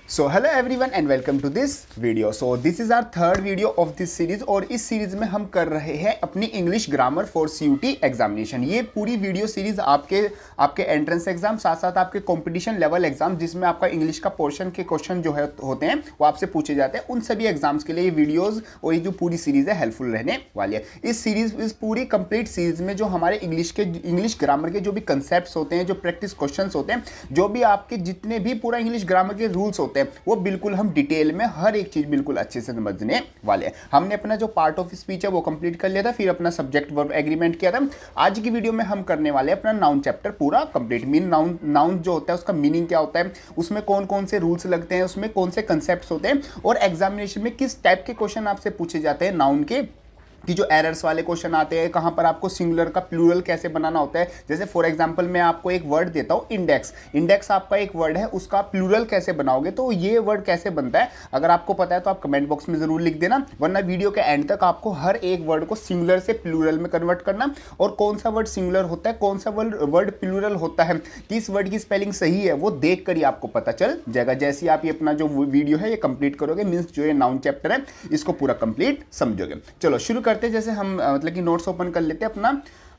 So hello everyone and welcome to this video. So this is our third video of this series और इस series में हम कर रहे हैं अपनी English grammar for CUET examination. ये पूरी वीडियो सीरीज आपके एंट्रेंस एग्जाम साथ साथ आपके कंपटीशन लेवल एग्जाम जिसमें आपका इंग्लिश का पोर्शन के क्वेश्चन जो है होते हैं वो आपसे पूछे जाते हैं, उन सभी एग्जाम्स के लिए ये वीडियोज और ये जो पूरी सीरीज है हेल्पफुल रहने वाली है। इस पूरी कंप्लीट सीरीज में जो हमारे इंग्लिश ग्रामर के जो भी कंसेप्ट होते हैं, जो प्रैक्टिस क्वेश्चन होते हैं, जो भी आपके जितने भी पूरा इंग्लिश ग्रामर के रूल्स होते हैं वो बिल्कुल हम डिटेल में हर एक चीज बिल्कुल अच्छे से समझने वाले हैं। हमने अपना जो पार्ट ऑफ स्पीच है वो कंप्लीट कर लिया था, फिर अपना सब्जेक्ट वर्ब एग्रीमेंट किया था। आज की वीडियो में हम करने वाले हैं अपना नाउन चैप्टर पूरा कंप्लीट। नाउन जो होता है उसका मीनिंग क्या होता है, उसमें कौन कौन से रूल्स लगते हैं, उसमें कौन से कंसेप्ट होते हैं और एग्जामिनेशन में किस टाइप के क्वेश्चन आपसे पूछे जाते हैं नाउन के, कि जो एरर्स वाले क्वेश्चन आते हैं, कहाँ पर आपको सिंगुलर का प्लूरल कैसे बनाना होता है। जैसे फॉर एग्जांपल मैं आपको एक वर्ड देता हूँ इंडेक्स आपका एक वर्ड है, उसका प्लूरल कैसे बनाओगे, तो ये वर्ड कैसे बनता है अगर आपको पता है तो आप कमेंट बॉक्स में जरूर लिख देना, वरना वीडियो के एंड तक आपको हर एक वर्ड को सिंगुलर से प्लूरल में कन्वर्ट करना और कौन सा वर्ड सिंगुलर होता है, कौन सा वर्ड प्लूरल होता है, किस वर्ड की स्पेलिंग सही है, वो देख कर ही आपको पता चल जाएगा। जैसे आप ये अपना जो वीडियो है ये कंप्लीट करोगे, मीन्स जो ये नाउन चैप्टर है इसको पूरा कंप्लीट समझोगे। चलो शुरू करते हैं। जैसे हम मतलब कि नोट्स ओपन कर लेते हैं अपना,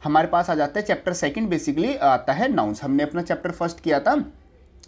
हमारे पास आ जाता है चैप्टर सेकंड, बेसिकली आता है नाउन्स। हमने अपना चैप्टर फर्स्ट किया था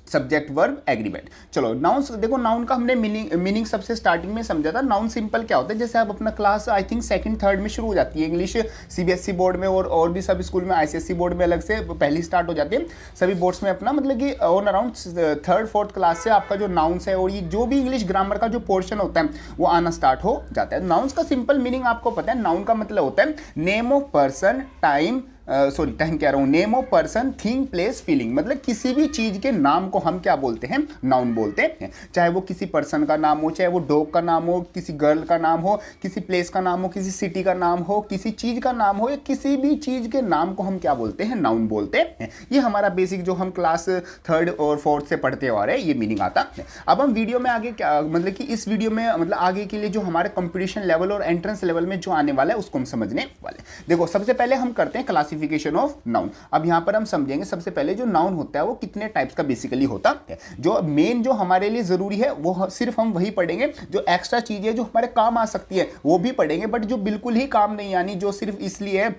सब्जेक्ट वर्ब एग्रीमेंट। चलो नाउन्स देखो, नाउन का हमने मीनिंग सबसे स्टार्टिंग में समझा था। नाउन सिंपल क्या होता है, जैसे आप अपना class I think second third में शुरू हो जाती है इंग्लिश, सीबीएसई बोर्ड में और भी सब स्कूल में, आईसीएसई बोर्ड में अलग से पहली स्टार्ट हो जाती है, सभी बोर्ड्स में अपना मतलब कि on around third fourth class से आपका जो नाउन्स है और ये जो भी इंग्लिश ग्रामर का जो पोर्शन होता है वो आना स्टार्ट हो जाता है। नाउन्स का सिंपल मीनिंग आपको पता है, नाउन का मतलब होता है नेम ऑफ पर्सन, टाइम कह रहा हूं, name of person, thing, place, feeling. मतलब किसी भी चीज के नाम को हम क्या बोलते हैं, नाउन बोलते हैं। चाहे वो किसी पर्सन का नाम हो, चाहे वो डॉग का नाम हो, किसी गर्ल का नाम हो, किसी प्लेस का नाम हो, किसी सिटी का नाम हो, किसी चीज का नाम हो, या किसी भी चीज के नाम को हम क्या बोलते हैं, नाउन बोलते हैं। ये हमारा बेसिक जो हम क्लास थर्ड और फोर्थ से पढ़ते आ रहे हैं ये मीनिंग आता है। अब हम वीडियो में आगे क्या मतलब कि इस वीडियो में मतलब आगे के लिए जो हमारे कंपटीशन लेवल और एंट्रेंस लेवल में जो आने वाला है उसको हम समझने वाले। देखो सबसे पहले हम करते हैं क्लासिफिकेशन ऑफ नाउन। अब यहां पर हम समझेंगे सबसे पहले जो नाउन होता है वो कितने टाइप्स का बेसिकली होता है। जो मेन जो हमारे लिए जरूरी है वो सिर्फ हम वही पढ़ेंगे, जो एक्स्ट्रा चीजें जो हमारे काम आ सकती है वो भी पढ़ेंगे, बट जो बिल्कुल ही काम नहीं आनी, जो सिर्फ इसलिए है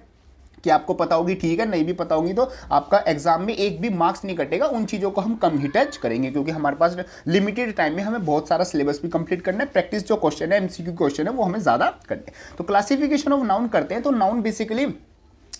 कि आपको पता होगी ठीक है, नहीं भी पता होगी तो आपका एग्जाम में एक भी मार्क्स नहीं कटेगा, उन चीज़ों को हम कम ही टच करेंगे क्योंकि हमारे पास लिमिटेड टाइम में हमें बहुत सारा सिलेबस भी कंप्लीट करना है। प्रैक्टिस जो क्वेश्चन है, एमसीक्यू क्वेश्चन है, वो हमें ज़्यादा करने हैं। तो क्लासिफिकेशन ऑफ नाउन करते हैं। तो नाउन बेसिकली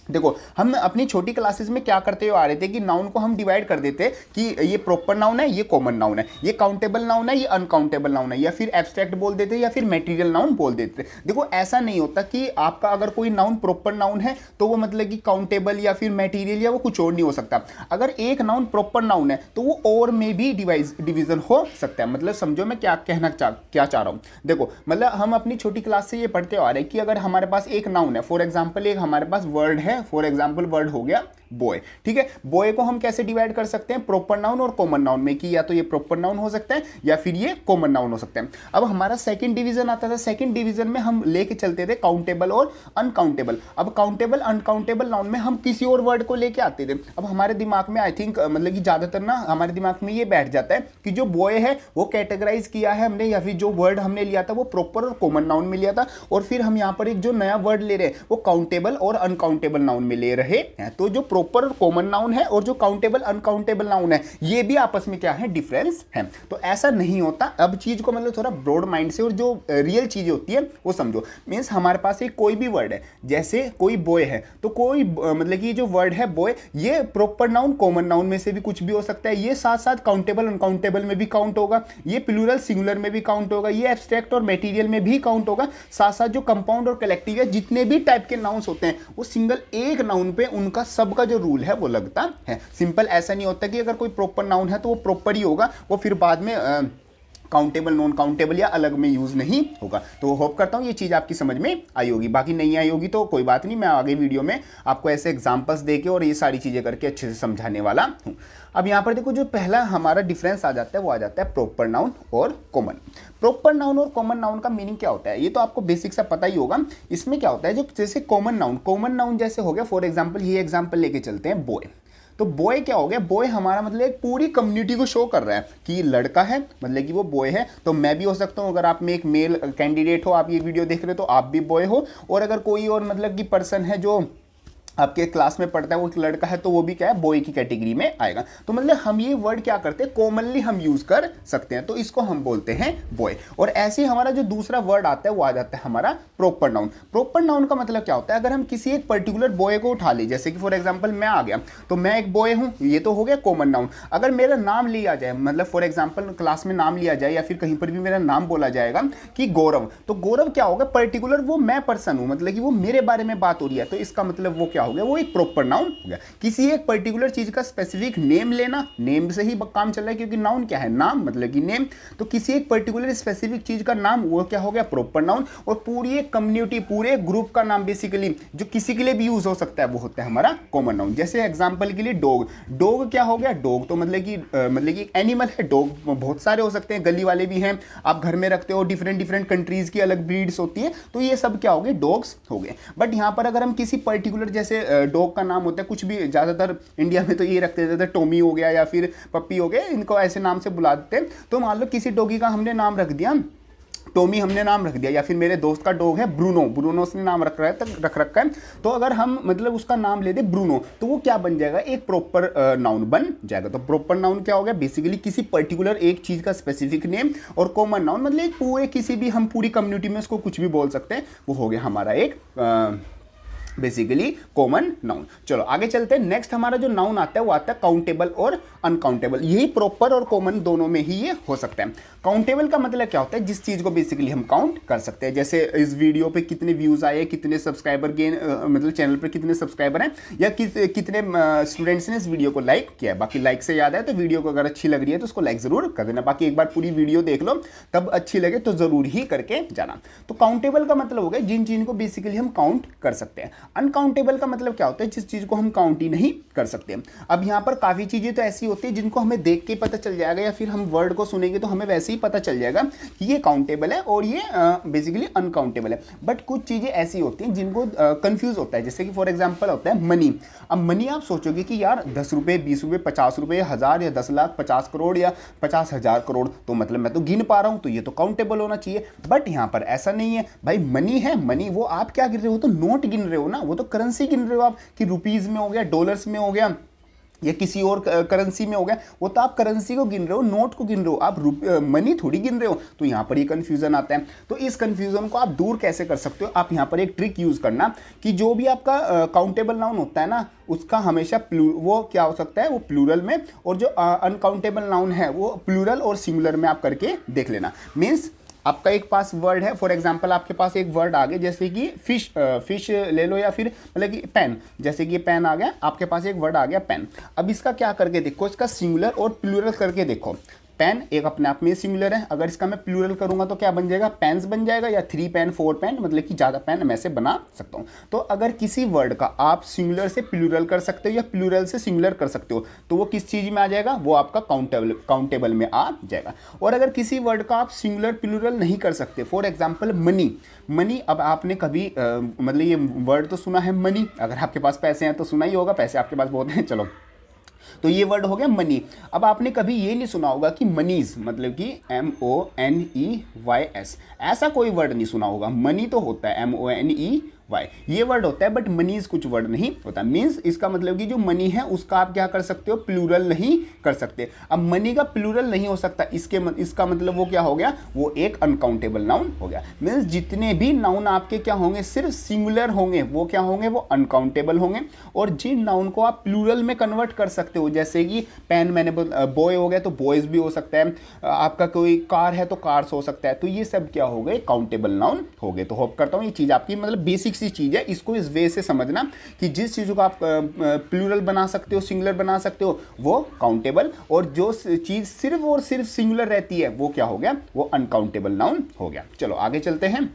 देखो हम अपनी छोटी क्लासेस में क्या करते हुए आ रहे थे कि नाउन को हम डिवाइड कर देते कि ये प्रॉपर नाउन है, ये कॉमन नाउन है, ये काउंटेबल नाउन है, ये अनकाउंटेबल नाउन है, या फिर एब्स्ट्रैक्ट बोल देते या फिर मटेरियल नाउन बोल देते। देखो ऐसा नहीं होता कि आपका अगर कोई नाउन प्रॉपर नाउन है तो वो मतलब कि काउंटेबल या फिर मटेरियल या वो कुछ और नहीं हो सकता। अगर एक नाउन प्रॉपर नाउन है तो वो और में भी डिवीजन हो सकता है। मतलब समझो मैं क्या चाह रहा हूँ। देखो मतलब हम अपनी छोटी क्लास से ये पढ़ते आ रहे हैं कि अगर हमारे पास एक नाउन है, फॉर एग्जाम्पल एक हमारे पास वर्ड है, फॉर एग्जाम्पल वर्ड हो गया बॉय, ठीक है। बॉय को हम कैसे डिवाइड कर सकते हैं, प्रॉपर नाउन और कॉमन नाउन में, कि या तो ये प्रॉपर नाउन हो सकता है या फिर ये कॉमन नाउन हो सकता है। अब हमारा सेकंड डिवीजन आता था, सेकंड डिवीजन में हम लेके चलते थे काउंटेबल और अनकाउंटेबल। अब काउंटेबल अनकाउंटेबल नाउन में हम किसी और वर्ड को लेके आते थे। अब हमारे दिमाग में आई थिंक मतलब कि ज्यादातर ना हमारे दिमाग में ये बैठ जाता है कि जो बॉय है वो कैटेगराइज किया है हमने, या फिर जो वर्ड हमने लिया था वो प्रॉपर और कॉमन नाउन में लिया था, और फिर हम यहाँ पर एक जो नया वर्ड ले रहे हैं वो काउंटेबल और अनकाउंटेबल नाउन में ले रहे हैं। तो जो प्रॉपर और कॉमन नाउन है और जो काउंटेबल अनकाउंटेबल नाउन है ये भी आपस में क्या है, डिफरेंस है। तो ऐसा नहीं होता। अब चीज को मतलब थोड़ा ब्रॉड माइंड से और जो रियल चीजें होती है वो समझो। मींस हमारे पास एक कोई भी वर्ड है, जैसे कोई बॉय है तो कोई मतलब कि जो वर्ड है बॉय, ये प्रॉपर नाउन कॉमन नाउन में से भी कुछ भी हो सकता है, ये साथ साथ काउंटेबल अनकाउंटेबल में भी काउंट होगा, ये प्लूरल सिंगुलर में भी काउंट होगा, ये एब्स्ट्रैक्ट और मटेरियल में भी काउंट होगा। साथ साथ जो कंपाउंड और कलेक्टिव है, जितने भी टाइप के नाउन्स होते हैं वो सिंगल एक नाउन पे उनका सबका जो रूल है वो लगता है। सिंपल ऐसा नहीं होता कि अगर कोई प्रॉपर नाउन है तो वो प्रॉपर ही होगा, वो फिर बाद में काउंटेबल नॉन काउंटेबल या अलग में यूज नहीं होगा। तो होप करता हूँ ये चीज़ आपकी समझ में आई होगी। बाकी नहीं आई होगी तो कोई बात नहीं, मैं आगे वीडियो में आपको ऐसे एग्जांपल्स देके और ये सारी चीज़ें करके अच्छे से समझाने वाला हूँ। अब यहाँ पर देखो जो पहला हमारा डिफरेंस आ जाता है वो आ जाता है प्रॉपर नाउन और कॉमन। प्रॉपर नाउन और कॉमन नाउन का मीनिंग क्या होता है ये तो आपको बेसिक सा पता ही होगा। इसमें क्या होता है, जो जैसे कॉमन नाउन जैसे हो गया, फॉर एग्जाम्पल ये एग्जाम्पल लेके चलते हैं बॉय। तो बॉय क्या हो गया, बॉय हमारा मतलब एक पूरी कम्युनिटी को शो कर रहा है कि लड़का है, मतलब कि वो बॉय है। तो मैं भी हो सकता हूँ, अगर आप में एक मेल कैंडिडेट हो, आप ये वीडियो देख रहे हो, तो आप भी बॉय हो। और अगर कोई और मतलब कि पर्सन है जो आपके क्लास में पढ़ता है, वो एक लड़का है, तो वो भी क्या है, बॉय की कैटेगरी में आएगा। तो मतलब हम ये वर्ड क्या करते हैं, कॉमनली हम यूज कर सकते हैं, तो इसको हम बोलते हैं बॉय। और ऐसे ही हमारा जो दूसरा वर्ड आता है वो आ जाता है हमारा प्रॉपर नाउन। प्रॉपर नाउन का मतलब क्या होता है, अगर हम किसी एक पर्टिकुलर बॉय को उठा ले, जैसे कि फॉर एग्जाम्पल मैं आ गया, तो मैं एक बॉय हूं, ये तो हो गया कॉमन नाउन। अगर मेरा नाम लिया जाए, मतलब फॉर एग्जाम्पल क्लास में नाम लिया जाए या फिर कहीं पर भी मेरा नाम बोला जाएगा कि गौरव, तो गौरव क्या होगा, पर्टिकुलर वो मैं पर्सन हूं, मतलब कि वो मेरे बारे में बात हो रही है, तो इसका मतलब वो क्या हो गया, वो एक प्रॉपर नाउन हो गया। किसी एक पर्टिकुलर चीज का स्पेसिफिक नेम लेना, नेम से ही काम चल रहा है, क्योंकि नाउन क्या है, नाम मतलब कि नेम। तो किसी एक पर्टिकुलर स्पेसिफिक चीज का नाम, वो क्या हो गया, प्रॉपर नाउन। और पूरी एक कम्युनिटी, पूरे ग्रुप का नाम बेसिकली जो किसी के लिए भी यूज हो सकता है, वो होता है हमारा कॉमन नाउन। जैसे एग्जांपल के लिए डॉग, डॉग क्या हो गया, डॉग तो मतलब कि एक एनिमल है। डॉग बहुत सारे हो सकते हैं, गली वाले भी हैं, आप घर में रखते हो, डिफरेंट डिफरेंट कंट्रीज की अलग ब्रीड्स होती है, तो ये सब क्या हो गए, डॉग्स हो गए। बट यहाँ पर अगर हम किसी पर्टिकुलर, जैसे डॉग का नाम होता है कुछ भी, ज़्यादातर इंडिया में तो ये रखते थे, टॉमी हो गया या फिर पप्पी हो गया, इनको ऐसे नाम से बुला देते हैं। तो मान लो किसी डॉगी का हमने नाम रख दिया टॉमी, हमने नाम रख दिया, या फिर मेरे दोस्त का डॉग है ब्रूनो, ब्रूनो से नाम रख रखा है। तो अगर हम मतलब उसका नाम ले दे ब्रूनो, तो वो क्या बन जाएगा, एक प्रॉपर नाउन बन जाएगा। तो प्रॉपर नाउन क्या हो गया, बेसिकली किसी पर्टिकुलर एक चीज का स्पेसिफिक नेम। और कॉमन नाउन मतलब एक पूरे किसी भी, हम पूरी कम्युनिटी में उसको कुछ भी बोल सकते हैं, वो हो गया हमारा एक बेसिकली कॉमन नाउन। चलो आगे चलते हैं। नेक्स्ट हमारा जो नाउन आता है वो आता है काउंटेबल और अनकाउंटेबल। यही प्रॉपर और कॉमन दोनों में ही ये हो सकता है। काउंटेबल का मतलब क्या होता है, जिस चीज को बेसिकली हम काउंट कर सकते हैं। जैसे इस वीडियो पे कितने व्यूज आए, कितने सब्सक्राइबर गेन, मतलब चैनल पर कितने सब्सक्राइबर हैं, या कितने स्टूडेंट्स ने इस वीडियो को लाइक किया है। बाकी लाइक से याद है, तो वीडियो को अगर अच्छी लग रही है तो उसको लाइक जरूर कर देना। बाकी एक बार पूरी वीडियो देख लो, तब अच्छी लगे तो जरूर ही करके जाना। तो काउंटेबल का मतलब हो गया जिन चीज को बेसिकली हम काउंट कर सकते हैं। अनकाउंटेबल का मतलब क्या होता है, जिस चीज को हम काउंट ही नहीं कर सकते। अब यहाँ पर काफी चीजें तो ऐसी होती है जिनको हमें देख के पता चल जाएगा, या फिर हम वर्ड को सुनेंगे तो हमें वैसे ही पता चल जाएगा कि ये काउंटेबल है और ये बेसिकली अनकाउंटेबल है। बट कुछ चीजें ऐसी होती हैं जिनको कंफ्यूज होता है। जैसे कि फॉर एग्जांपल होता है मनी। अब मनी आप सोचोगे कि यार 10 रुपए, 20 रुपए, 50 रुपए, 1000 या 10 लाख, 50 करोड़ या 50,000 करोड़, तो मतलब मैं तो गिन पा रहा हूं, तो ये तो काउंटेबल होना चाहिए। बट यहां पर ऐसा नहीं है भाई। मनी है, मनी वो आप क्या गिन रहे हो, तो नोट गिन रहे हो ना, वो तो करेंसी गिन रहे हो आप, कि रुपीज में हो गया, डॉलर्स में हो गया, या किसी और करेंसी में हो गया। वो तो आप करेंसी को गिन रहे हो, नोट को गिन रहे हो, आप मनी थोड़ी गिन रहे हो। तो यहाँ पर ये कंफ्यूजन आता है। तो इस कंफ्यूजन को आप दूर कैसे कर सकते हो, आप यहाँ पर एक ट्रिक यूज करना कि जो भी आपका काउंटेबल नाउन होता है ना, उसका हमेशा वो क्या हो सकता है, वो प्लूरल में, और जो अनकाउंटेबल नाउन है वो प्लूरल और सिंगुलर में आप करके देख लेना। मीन्स आपका एक पास वर्ड है, फॉर एग्जांपल आपके पास एक वर्ड आ गया, जैसे कि फिश ले लो, या फिर मतलब कि पेन। जैसे कि ये पेन आ गया, आपके पास एक वर्ड आ गया पेन। अब इसका क्या करके देखो, इसका सिंगुलर और प्लूरल करके देखो। पेन एक अपने आप में सिंगुलर है, अगर इसका मैं प्लूरल करूंगा तो क्या बन जाएगा, पेन्स बन जाएगा, या 3 पेन 4 पेन, मतलब कि ज़्यादा पेन मैं से बना सकता हूं। तो अगर किसी वर्ड का आप सिंगुलर से प्लूरल कर सकते हो या प्लूरल से सिंगुलर कर सकते हो, तो वो किस चीज़ में आ जाएगा, वो आपका काउंटेबल में आ जाएगा। और अगर किसी वर्ड का आप सिंगुलर प्लूरल नहीं कर सकते, फॉर एग्जाम्पल मनी। मनी, अब आपने कभी मतलब ये वर्ड तो सुना है मनी, अगर आपके पास पैसे हैं तो सुना ही होगा, पैसे आपके पास बहुत हैं, चलो तो ये वर्ड हो गया मनी। अब आपने कभी ये नहीं सुना होगा कि मनीज, मतलब कि MONEYS, ऐसा कोई वर्ड नहीं सुना होगा। मनी तो होता है MONEY, ये वर्ड होता है, बट मनीज कुछ वर्ड नहीं होता। मीन्स इसका मतलब कि जो मनी है उसका आप क्या कर सकते हो, प्लूरल नहीं कर सकते। अब मनी का प्लूरल नहीं हो सकता, इसका मतलब वो क्या हो गया, वो एक अनकाउंटेबल नाउन हो गया। मीन्स जितने भी नाउन आपके क्या होंगे, सिर्फ सिंगुलर होंगे, वो क्या होंगे, वो अनकाउंटेबल होंगे। और जिन नाउन को आप प्लूरल में कन्वर्ट कर सकते हो, जैसे कि पेन मैंने बॉय हो गया तो बॉयज भी हो सकता है, आपका कोई कार है तो कार्स हो सकता है, तो ये सब क्या हो गए, काउंटेबल नाउन हो गए। तो होप करता हूँ ये चीज़ आपकी मतलब बेसिक सी चीज़ है, इसको इस वे से समझना कि जिस चीज़ों को आप प्लूरल बना सकते हो, सिंगुलर बना सकते हो, वो काउंटेबल, और जो चीज़ सिर्फ और सिर्फ सिंगुलर रहती है वो क्या हो गया, वो अनकाउंटेबल नाउन हो गया। चलो आगे चलते हैं।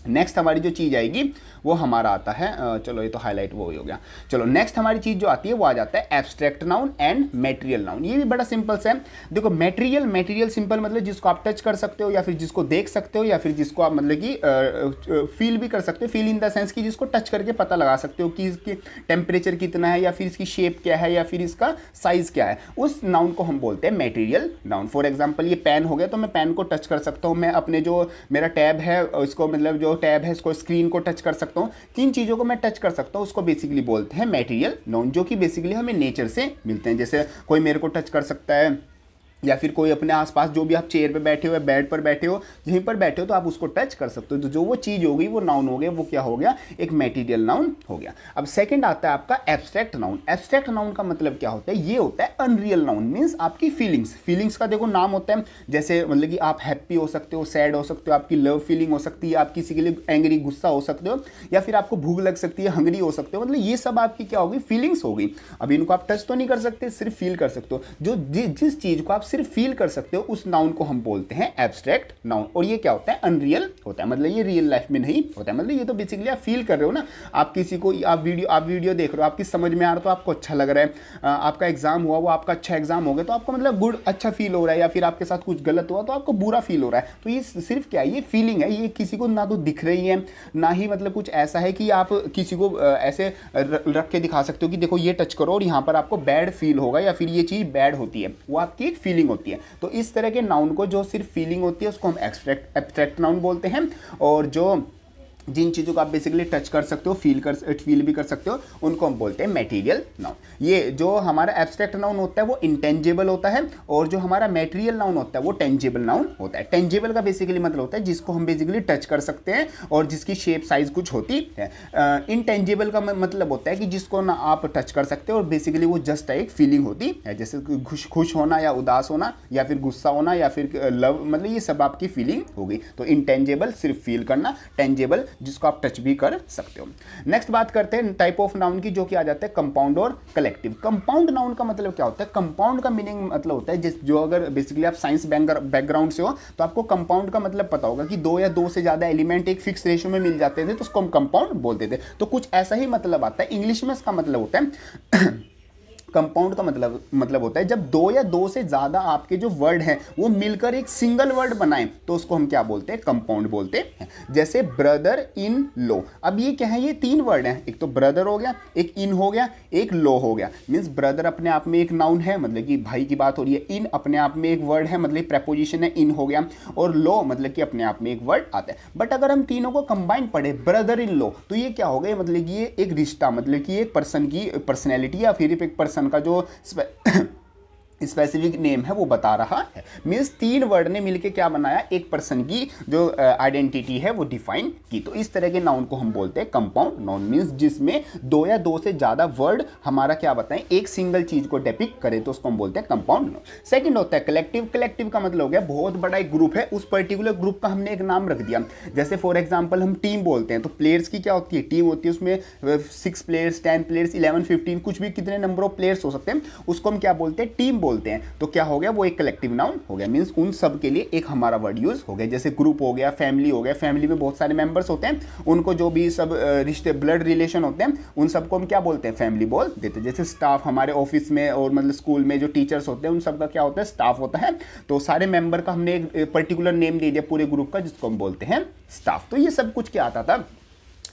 नेक्स्ट हमारी जो चीज़ आएगी वो हमारा आता है चलो ये तो हाईलाइट वो ही हो गया। चलो नेक्स्ट हमारी चीज़ जो आती है वो आ जाता है abstract noun and material noun. ये भी बड़ा सिंपल सा है। देखो मटेरियल सिंपल मतलब जिसको आप टच कर सकते हो या फिर जिसको देख सकते हो या फिर जिसको आप मतलब कि फील भी कर सकते हो। फील इन द सेंस कि जिसको टच करके पता लगा सकते हो कि इसकी टेम्परेचर कितना है या फिर इसकी शेप क्या है या फिर इसका साइज़ क्या है, उस नाउन को हम बोलते हैं मटेरियल नाउन। फॉर एग्जाम्पल ये पेन हो गया तो मैं पेन को टच कर सकता हूँ, मैं अपने जो मेरा टैब है उसको मतलब जो टैब है इसको स्क्रीन को टच कर सकता हूँ। किन चीज़ों को मैं टच कर सकता हूँ उसको बेसिकली बोलते हैं मटेरियल नाउन, जो कि बेसिकली हमें नेचर से मिलते हैं। जैसे कोई मेरे को टच कर सकता है या फिर कोई अपने आसपास जो भी आप चेयर पे बैठे हो या बेड पर बैठे हो, यहीं पर बैठे हो तो आप उसको टच कर सकते हो। तो जो वो चीज़ हो गई वो नाउन हो गया, वो क्या हो गया, एक मटेरियल नाउन हो गया। अब सेकंड आता है आपका एब्स्ट्रैक्ट नाउन। एब्स्ट्रैक्ट नाउन का मतलब क्या होता है, ये होता है अनरियल नाउन। मीन्स आपकी फीलिंग्स का देखो नाम होता है। जैसे मतलब कि आप हैप्पी हो सकते हो, सैड हो सकते हो, आपकी लव फीलिंग हो सकती है, आप किसी के लिए एंग्री गुस्सा हो सकते हो, या फिर आपको भूख लग सकती है, हंगरी हो सकते हो। मतलब ये सब आपकी क्या होगी, फीलिंग्स होगी। अब इनको आप टच तो नहीं कर सकते, सिर्फ फील कर सकते हो। जो जिस चीज़ को आप सिर्फ फील कर सकते हो उस नाउन को हम बोलते हैं एब्स्ट्रैक्ट नाउन। और ये क्या होता है, अनरियल होता है। मतलब ये रियल लाइफ में नहीं होता है। मतलब ये तो बेसिकली आप फील कर रहे हो ना, आप किसी को आप वीडियो देख रहे हो, आपकी समझ में आ रहा है तो आपको अच्छा लग रहा है। आपका एग्जाम हुआ वो आपका अच्छा एग्जाम हो गया तो आपको मतलब गुड अच्छा फील हो रहा है, या फिर आपके साथ कुछ गलत हुआ तो आपको बुरा फील हो रहा है। तो ये सिर्फ क्या है, ये फीलिंग है। ये किसी को ना तो दिख रही है, ना ही मतलब कुछ ऐसा है कि आप किसी को ऐसे रख के दिखा सकते हो कि देखो ये टच करो और यहाँ पर आपको बैड फील होगा या फिर ये चीज़ बैड होती है। वो आपकी एक फीलिंग होती है। तो इस तरह के नाउन को जो सिर्फ फीलिंग होती है उसको हम एब्स्ट्रैक्ट नाउन बोलते हैं। और जो जिन चीज़ों को आप बेसिकली टच कर सकते हो, फील भी कर सकते हो, उनको हम बोलते हैं मटेरियल नाउन। ये जो हमारा एब्स्ट्रैक्ट नाउन होता है वो इंटेंजिबल होता है, और जो हमारा मटेरियल नाउन होता है वो टेंजिबल नाउन होता है। टेंजिबल का बेसिकली मतलब होता है जिसको हम बेसिकली टच कर सकते हैं और जिसकी शेप साइज कुछ होती है। इनटेंजिबल का मतलब होता है कि जिसको ना आप टच कर सकते हो और बेसिकली वो जस्ट एक फीलिंग होती है, जैसे खुश होना या उदास होना या फिर गुस्सा होना या फिर लव, मतलब ये सब आपकी फीलिंग होगी। तो इंटेंजिबल सिर्फ फील करना, टेंजिबल जिसको आप टच भी कर सकते हो। नेक्स्ट बात करते हैं टाइप ऑफ नाउन की, जो कि आ जाते हैं कंपाउंड और कलेक्टिव। कंपाउंड नाउन का मतलब क्या होता है, कंपाउंड का मीनिंग मतलब होता है जो अगर बेसिकली आप साइंस बैकग्राउंड से हो तो आपको कंपाउंड का मतलब पता होगा कि दो या दो से ज्यादा एलिमेंट एक फिक्स रेशियो में मिल जाते थे तो उसको हम कंपाउंड बोलते थे। तो कुछ ऐसा ही मतलब आता है। इंग्लिश में इसका मतलब होता है कंपाउंड का मतलब होता है जब दो या दो से ज्यादा आपके जो वर्ड हैं वो मिलकर एक सिंगल वर्ड बनाएं तो उसको हम क्या बोलते हैं, कंपाउंड बोलते हैं। जैसे ब्रदर इन लो, अब ये क्या है, ये तीन वर्ड हैं। एक तो ब्रदर हो गया, एक इन हो गया, एक लो हो गया। मीन्स ब्रदर अपने आप में एक नाउन है, मतलब कि भाई की बात हो रही है। इन अपने आप में एक वर्ड है, मतलब प्रेपोजिशन है, इन हो गया। और लो मतलब कि अपने आप में एक वर्ड आता है। बट अगर हम तीनों को कंबाइन पढ़े, ब्रदर इन लो, तो ये क्या हो गया, मतलब कि ये एक रिश्ता, मतलब कि एक पर्सन की पर्सनैलिटी या फिर एक पर्सन का जो स्पेसिफिक नेम है वो बता रहा है। मीन्स तीन वर्ड ने मिलके क्या बनाया, एक पर्सन की जो आइडेंटिटी है वो डिफाइन की। तो इस तरह के नाउन को हम बोलते हैं कंपाउंड नाउन। मीन्स जिसमें दो या दो से ज्यादा वर्ड हमारा क्या बताएं, एक सिंगल चीज को डिपिक्ट करे तो उसको हम बोलते हैं कंपाउंड नाउन। सेकंड होता है कलेक्टिव। कलेक्टिव का मतलब हो गया बहुत बड़ा एक ग्रुप है, उस पर्टिकुलर ग्रुप का हमने एक नाम रख दिया। जैसे फॉर एग्जाम्पल हम टीम बोलते हैं तो प्लेयर्स की क्या होती है, टीम होती है, उसमें 6 प्लेयर्स, 10 प्लेयर्स, 11, 15 कुछ भी कितने नंबर ऑफ प्लेयर्स हो सकते हैं, उसको हम क्या बोलते हैं, टीम बोलते हैं। तो क्या हो गया, वो एक कलेक्टिव नाउन हो गया। मींस उन सब के लिए एक हमारा वर्ड यूज हो गया। जैसे ग्रुप हो गया, फैमिली हो गया, फैमिली में बहुत सारे मेंबर्स होते हैं, उनको जो भी सब रिश्ते ब्लड रिलेशन होते हैं उन सबको हम क्या बोलते हैं, फैमिली बोल देते हैं। जैसे स्टाफ हमारे ऑफिस में और मतलब स्कूल में जो टीचर्स होते हैं उन सबका क्या होता है, स्टाफ होता है। तो सारे मेंबर का हमने एक पर्टिकुलर नेम दे दिया पूरे ग्रुप का, जिसको हम बोलते हैं स्टाफ। तो ये सब कुछ क्या आता था,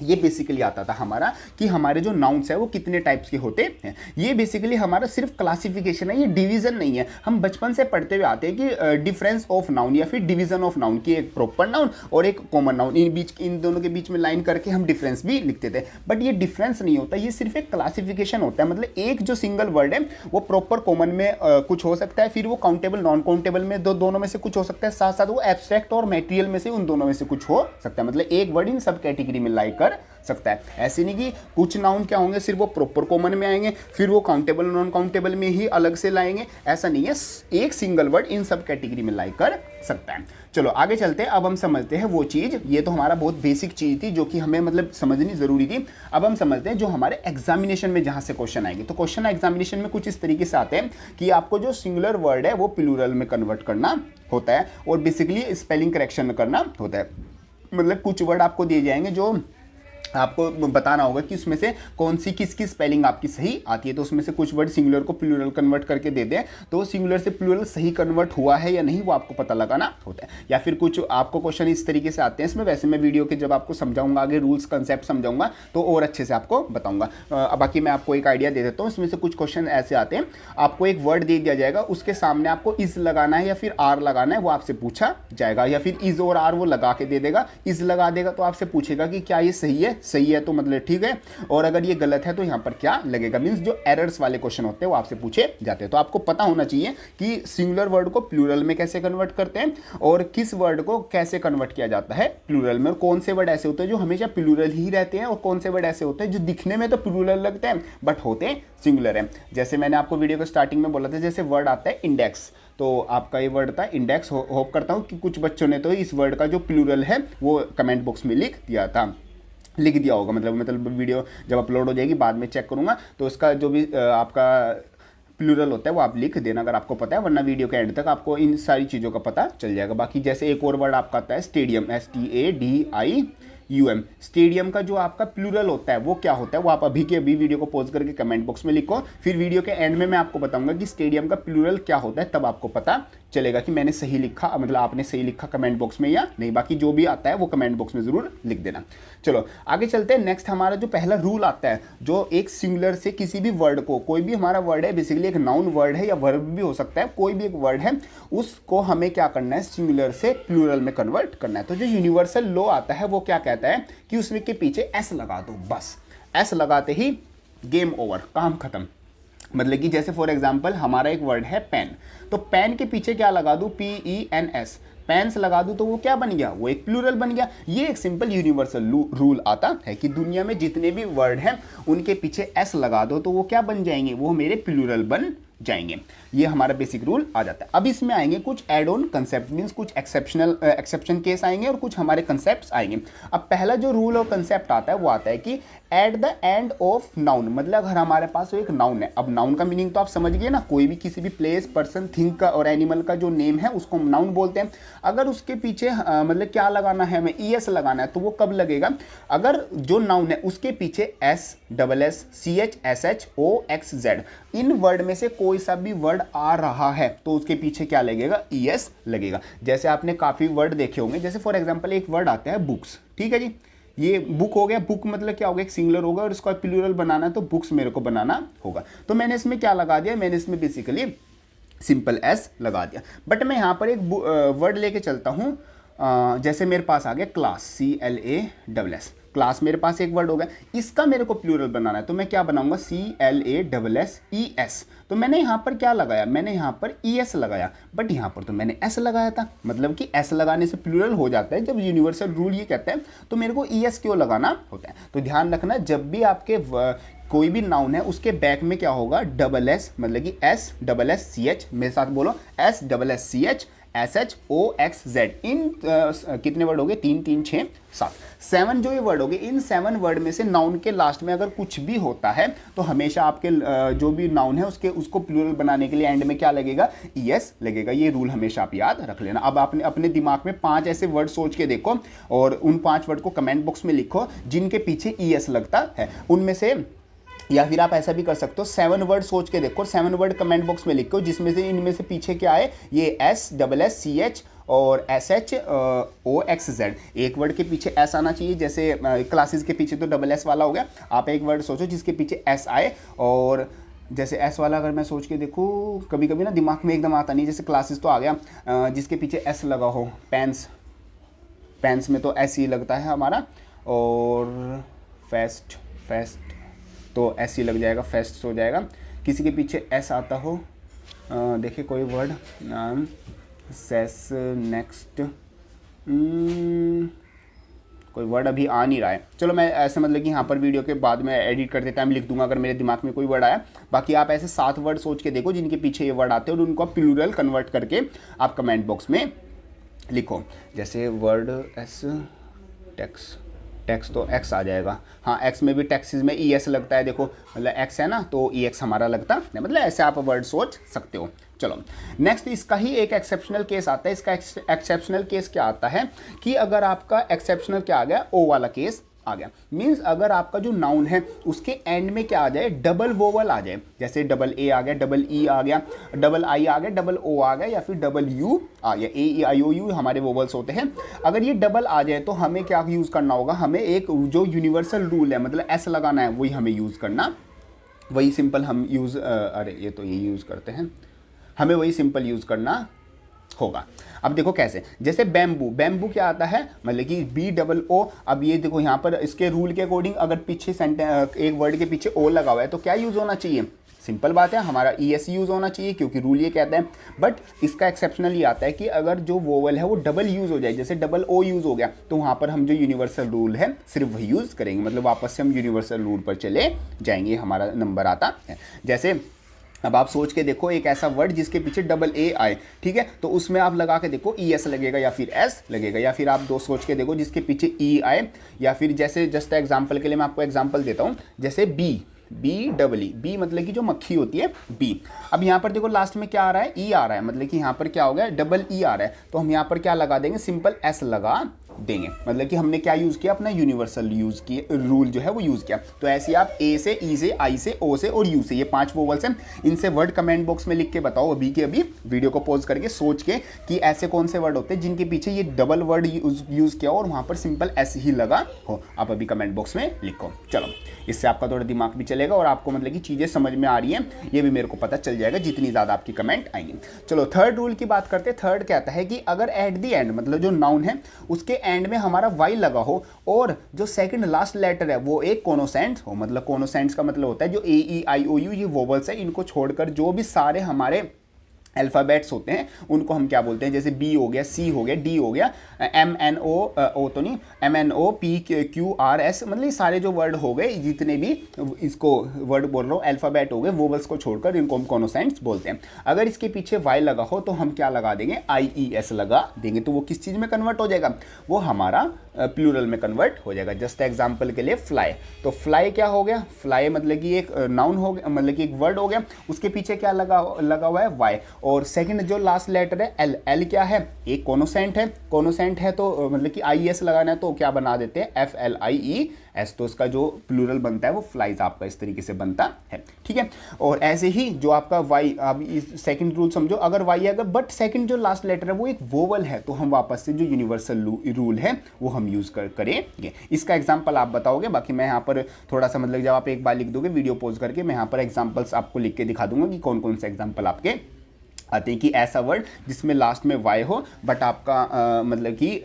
ये बेसिकली आता था हमारा कि हमारे जो नाउन्स है वो कितने टाइप्स के होते हैं। ये बेसिकली हमारा सिर्फ क्लासिफिकेशन है, ये डिवीजन नहीं है। हम बचपन से पढ़ते हुए आते हैं कि डिफरेंस ऑफ नाउन या फिर डिवीजन ऑफ नाउन की, एक प्रॉपर नाउन और एक कॉमन नाउन, इन दोनों के बीच में लाइन करके हम डिफरेंस भी लिखते थे। बट ये डिफरेंस नहीं होता, ये सिर्फ एक क्लासिफिकेशन होता है। मतलब एक जो सिंगल वर्ड है वो प्रॉपर कॉमन में कुछ हो सकता है, फिर वो काउंटेबल नॉन काउंटेबल में दोनों में से कुछ हो सकता है, साथ साथ वो एब्स्ट्रैक्ट और मटेरियल में से उन दोनों में से कुछ हो सकता है। मतलब एक वर्ड इन सब कैटेगरी में लाई कर सकता है। ऐसे नहीं कि कुछ नाउन क्या होंगे सिर्फ वो प्रॉपर कॉमन में आएंगे, फिर वो काउंटेबल नॉन काउंटेबल में ही अलग से लाएंगे, ऐसा नहीं है। एक सिंगल वर्ड इन सब कैटेगरी में लाई कर सकता है। चलो आगे चलते हैं। अब हम समझते हैं वो चीज, ये तो हमारा बहुत बेसिक चीज थी जो कि हमें मतलब समझनी जरूरी थी। अब हम समझते हैं जो हमारे एग्जामिनेशन में जहां से क्वेश्चन आएंगे। तो क्वेश्चन एग्जामिनेशन में कुछ इस तरीके से आते हैं कि आपको जो सिंगुलर वर्ड है वो प्लूरल में कन्वर्ट करना होता है और बेसिकली स्पेलिंग करेक्शन करना होता है। मतलब कुछ वर्ड आपको दिए जाएंगे जो आपको बताना होगा कि उसमें से कौन सी किसकी स्पेलिंग आपकी सही आती है। तो उसमें से कुछ वर्ड सिंगुलर को प्लूरल कन्वर्ट करके दे दें, तो सिंगुलर से प्लूरल सही कन्वर्ट हुआ है या नहीं वो आपको पता लगाना होता है। या फिर कुछ आपको क्वेश्चन इस तरीके से आते हैं इसमें, वैसे मैं वीडियो के जब आपको समझाऊंगा, आगे रूल्स कंसेप्ट समझाऊंगा तो और अच्छे से आपको बताऊंगा। बाकी मैं आपको एक आइडिया दे देता हूँ। इसमें से कुछ क्वेश्चन ऐसे आते हैं, आपको एक वर्ड दे दिया जाएगा, उसके सामने आपको इज लगाना है या फिर आर लगाना है, वो आपसे पूछा जाएगा। या फिर इज और आर वो लगा के दे देगा, इज लगा देगा तो आपसे पूछेगा कि क्या ये सही है, सही है तो मतलब ठीक है, और अगर ये गलत है तो यहाँ पर क्या लगेगा। मींस जो एरर्स वाले क्वेश्चन होते हैं वो आपसे पूछे जाते हैं। तो आपको पता होना चाहिए कि सिंगुलर वर्ड को प्लूरल में कैसे कन्वर्ट करते हैं और किस वर्ड को कैसे कन्वर्ट किया जाता है प्लूरल में, और कौन से वर्ड ऐसे होते हैं जो हमेशा प्लूरल ही रहते हैं और कौन से वर्ड ऐसे होते हैं जो दिखने में तो प्लूरल लगते हैं बट होते सिंगुलर हैं। जैसे मैंने आपको वीडियो के स्टार्टिंग में बोला था, जैसे वर्ड आता है इंडेक्स, तो आपका ये वर्ड था इंडेक्स। होप करता हूँ कि कुछ बच्चों ने तो इस वर्ड का जो प्लूरल है वो कमेंट बॉक्स में लिख दिया होगा। मतलब वीडियो जब अपलोड हो जाएगी बाद में चेक करूंगा, तो उसका जो भी आपका प्लूरल होता है वो आप लिख देना अगर आपको पता है, वरना वीडियो के एंड तक आपको इन सारी चीज़ों का पता चल जाएगा। बाकी जैसे एक और वर्ड आपका आता है स्टेडियम, STADIUM, स्टेडियम का जो आपका प्लूरल होता है वो क्या होता है, वो आप अभी के अभी वीडियो को पॉज करके कमेंट बॉक्स में लिखो। फिर वीडियो के एंड में मैं आपको बताऊंगा कि स्टेडियम का प्लूरल क्या होता है, तब आपको पता चलेगा कि मैंने सही लिखा, मतलब आपने सही लिखा कमेंट बॉक्स में या नहीं। बाकी जो भी आता है वो कमेंट बॉक्स में जरूर लिख देना। चलो आगे चलते हैं। नेक्स्ट हमारा जो पहला रूल आता है, जो एक सिंगुलर से किसी भी वर्ड को, कोई भी हमारा वर्ड है, बेसिकली एक नाउन वर्ड है या वर्ब भी हो सकता है, कोई भी एक वर्ड है, उसको हमें क्या करना है, सिंगुलर से प्लूरल में कन्वर्ट करना है। तो जो यूनिवर्सल लॉ आता है वो क्या कहता है कि उसमें के पीछे एस लगा दो, बस एस लगाते ही गेम ओवर, काम खत्म। मतलब कि जैसे फॉर एग्जांपल हमारा एक वर्ड है पेन, तो पेन के पीछे क्या लगा दूं, PENS, पेन्स लगा दूं तो वो क्या बन गया, वो एक प्लूरल बन गया। ये एक सिंपल यूनिवर्सल रूल आता है कि दुनिया में जितने भी वर्ड हैं उनके पीछे एस लगा दो तो वो क्या बन जाएंगे, वो मेरे प्लूरल बन जाएंगे। ये हमारा बेसिक रूल आ जाता है। अब इसमें आएंगे कुछ एड ऑन कंसेप्ट, मींस कुछ एक्सेप्शन केस आएंगे और कुछ हमारे कंसेप्ट्स आएंगे। अब पहला जो रूल और कंसेप्ट आता है वो आता है कि at the end of noun, मतलब अगर हमारे पास एक नाउन है, अब नाउन का मीनिंग तो आप समझ गए ना, कोई भी किसी भी प्लेस, पर्सन, थिंग का और एनिमल का जो नेम है उसको नाउन बोलते हैं। अगर उसके पीछे मतलब क्या लगाना है, हमें ES लगाना है, तो वो कब लगेगा, अगर जो नाउन है उसके पीछे SSS CH SH OXZ इन वर्ड में से कोई सा भी वर्ड आ रहा है तो उसके पीछे क्या लगेगा, ES लगेगा। जैसे आपने काफ़ी वर्ड देखे होंगे, जैसे फॉर एग्जांपल एक वर्ड आता है बुक्स, ठीक है जी, ये बुक हो गया, बुक मतलब क्या होगा, एक सिंगुलर होगा और इसका प्लूरल बनाना है तो बुक्स मेरे को बनाना होगा। तो मैंने इसमें क्या लगा दिया, मैंने इसमें बेसिकली सिंपल एस लगा दिया। बट मैं यहाँ पर एक वर्ड लेके चलता हूँ, जैसे मेरे पास आ गया क्लास, CLASS, क्लास मेरे पास एक वर्ड हो गया, इसका मेरे को प्लूरल बनाना है तो मैं क्या बनाऊंगा, CLASSES। तो मैंने यहाँ पर क्या लगाया, मैंने यहाँ पर ES लगाया, बट यहाँ पर तो मैंने S लगाया था। मतलब कि S लगाने से प्लूरल हो जाता है, जब यूनिवर्सल रूल ये कहता है तो मेरे को ES क्यों लगाना होता है। तो ध्यान रखना, जब भी आपके कोई भी नाउन है उसके बैक में क्या होगा, SS, मतलब कि SSSCH, मेरे साथ बोलो, SSSCH SHOXZ। इन कितने वर्ड हो गए, 3 3 6 7 7 जो ये वर्ड हो गए, इन 7 वर्ड में से नाउन के लास्ट में अगर कुछ भी होता है तो हमेशा आपके जो भी नाउन है उसको प्लूरल बनाने के लिए एंड में क्या लगेगा, ES लगेगा। ये रूल हमेशा आप याद रख लेना। अब आपने अपने दिमाग में 5 ऐसे वर्ड सोच के देखो और उन 5 वर्ड को कमेंट बॉक्स में लिखो जिनके पीछे ES लगता है उनमें से, या फिर आप ऐसा भी कर सकते हो 7 वर्ड सोच के देखो, 7 वर्ड कमेंट बॉक्स में लिखो जिसमें से इनमें से पीछे क्या है, ये SSSCH और SHOXZ। एक वर्ड के पीछे S आना चाहिए, जैसे क्लासेस के पीछे तो SS वाला हो गया। आप एक वर्ड सोचो जिसके पीछे S आए, और जैसे S वाला अगर मैं सोच के देखूँ, कभी कभी ना दिमाग में एकदम आता नहीं, जैसे क्लासेस तो आ गया, जिसके पीछे S लगा हो, पेंस में तो S ही लगता है हमारा, और फेस्ट तो ऐसे ही लग जाएगा, फेस्ट हो जाएगा। किसी के पीछे एस आता हो, देखिए कोई वर्ड, सेस, नेक्स्ट, कोई वर्ड अभी आ नहीं रहा है। चलो मैं ऐसे मतलब कि यहाँ पर वीडियो के बाद में एडिट करते टाइम लिख दूंगा अगर मेरे दिमाग में कोई वर्ड आया। बाकी आप ऐसे 7 वर्ड सोच के देखो जिनके पीछे ये वर्ड आते हैं और उनको आप प्लूरल कन्वर्ट करके आप कमेंट बॉक्स में लिखो। जैसे वर्ड एस टेक्स, टैक्स तो एक्स आ जाएगा। हाँ, एक्स में भी टैक्सेस में ई एस लगता है, देखो मतलब एक्स है ना, तो ई एक्स हमारा लगता है, मतलब ऐसे आप वर्ड सोच सकते हो। चलो नेक्स्ट, इसका ही एक एक्सेप्शनल केस आता है। इसका एक्सेप्शनल केस क्या आता है कि अगर आपका एक्सेप्शनल क्या आ गया, ओ वाला केस आ गया। मीन्स अगर आपका जो नाउन है उसके एंड में क्या आ जाए, डबल वोवल आ जाए, जैसे डबल ए आ गया, डबल ई आ गया, डबल आई आ गया, डबल ओ आ गया, या फिर डबल यू आ गया। ए ई आई ओ यू हमारे वोवल्स होते हैं। अगर ये डबल आ जाए तो हमें क्या यूज़ करना होगा, हमें एक जो यूनिवर्सल रूल है, मतलब एस लगाना है, वही हमें यूज़ करना, वही सिंपल हम यूज़ अरे ये तो ये यूज़ करते हैं, हमें वही सिंपल यूज़ करना होगा। अब देखो कैसे, जैसे बैम्बू, बैम्बू क्या आता है, मतलब कि बी डबल ओ। अब ये देखो यहाँ पर इसके रूल के अकॉर्डिंग अगर पीछे सेंटेंस एक वर्ड के पीछे ओ लगा हुआ है तो क्या यूज़ होना चाहिए, सिंपल बात है, हमारा ई एस यूज़ होना चाहिए, क्योंकि रूल ये कहता है। बट इसका एक्सेप्शनल ये आता है कि अगर जो वोवल है वो डबल यूज़ हो जाए, जैसे डबल ओ यूज़ हो गया, तो वहाँ पर हम जो यूनिवर्सल रूल है सिर्फ वही यूज़ करेंगे, मतलब वापस से हम यूनिवर्सल रूल पर चले जाएंगे, हमारा नंबर आता है। जैसे अब आप सोच के देखो एक ऐसा वर्ड जिसके पीछे डबल ए आए, ठीक है, तो उसमें आप लगा के देखो ई एस लगेगा या फिर एस लगेगा, या फिर आप दो सोच के देखो जिसके पीछे ई आए, या फिर जैसे जस्ट एग्जांपल के लिए मैं आपको एग्जांपल देता हूँ, जैसे बी डबल ई, बी मतलब कि जो मक्खी होती है बी। अब यहाँ पर देखो लास्ट में क्या आ रहा है, ई आ रहा है, मतलब कि यहाँ पर क्या हो गया, डबल ई आ रहा है, तो हम यहाँ पर क्या लगा देंगे, सिंपल एस लगा देंगे, मतलब कि हमने क्या यूज़ किया, अपना यूनिवर्सल यूज़ किया, रूल जो है वो यूज़ किया। तो ऐसे आप ए से, ई से, आई से, ओ से और यू से, ये 5 वोवल्स हैं, इनसे वर्ड कमेंट बॉक्स में लिख के बताओ अभी के अभी, वीडियो को पॉज करके सोच के, कि ऐसे कौन से वर्ड होते हैं जिनके पीछे ये डबल वर्ड यूज़ किया हो और वहाँ पर सिंपल एस ही लगा हो। आप अभी कमेंट बॉक्स में लिखो। चलो, इससे आपका थोड़ा दिमाग भी चलेगा और आपको मतलब कि चीज़ें समझ में आ रही हैं ये भी मेरे को पता चल जाएगा जितनी ज़्यादा आपकी कमेंट आएंगी। चलो थर्ड रूल की बात करते हैं। थर्ड कहता है कि अगर एट दी एंड, मतलब जो नाउन है उसके एंड में हमारा वाई लगा हो और जो सेकंड लास्ट लेटर है वो एक कोनोसेंट हो, मतलब कोनोसेंट्स का मतलब होता है जो ए ई आई ओ यू ये वोवल्स है, इनको छोड़कर जो भी सारे हमारे अल्फ़ाबेट्स होते हैं उनको हम क्या बोलते हैं, जैसे बी हो गया, सी हो गया, डी हो गया, एम एन ओ तो नहीं, M N O P Q R S, मतलब ये सारे जो वर्ड हो गए, जितने भी इसको वर्ड बोल रहा हूँ अल्फ़ाबेट हो गए, वोवल्स को छोड़कर इनको हम कॉनोसेंट्स बोलते हैं। अगर इसके पीछे वाई लगा हो तो हम क्या लगा देंगे, आई ई एस लगा देंगे, तो वो किस चीज़ में कन्वर्ट हो जाएगा, वो हमारा प्लूरल में कन्वर्ट हो जाएगा। जस्ट एग्जाम्पल के लिए फ्लाई, तो फ्लाई क्या हो गया, फ्लाई मतलब कि एक नाउन हो गया, मतलब कि एक वर्ड हो गया, उसके पीछे क्या लगा हुआ है, वाई, और सेकंड जो लास्ट लेटर है एल, एल क्या है, एक कोनोसेंट है, कोनोसेंट है तो मतलब कि आई एस लगाना है तो क्या बना देते हैं, F L I E S, तो उसका जो प्लूरल बनता है वो फ्लाइज आपका इस तरीके से बनता है, ठीक है। और ऐसे ही जो आपका वाई, अब इस सेकंड रूल समझो, अगर वाई है अगर बट सेकंड जो लास्ट लेटर है वो एक वोवल है, तो हम वापस से जो यूनिवर्सल रूल है वो हम यूज़ करेंगे। इसका एग्जाम्पल आप बताओगे, बाकी मैं यहाँ पर थोड़ा सा मतलब जब आप एक बार लिख दोगे वीडियो पॉज करके, मैं यहाँ पर एग्जाम्पल्स आपको लिख के दिखा दूंगा कि कौन कौन से एग्जाम्पल आपके आते हैं कि ऐसा वर्ड जिसमें लास्ट में वाई हो बट आपका मतलब कि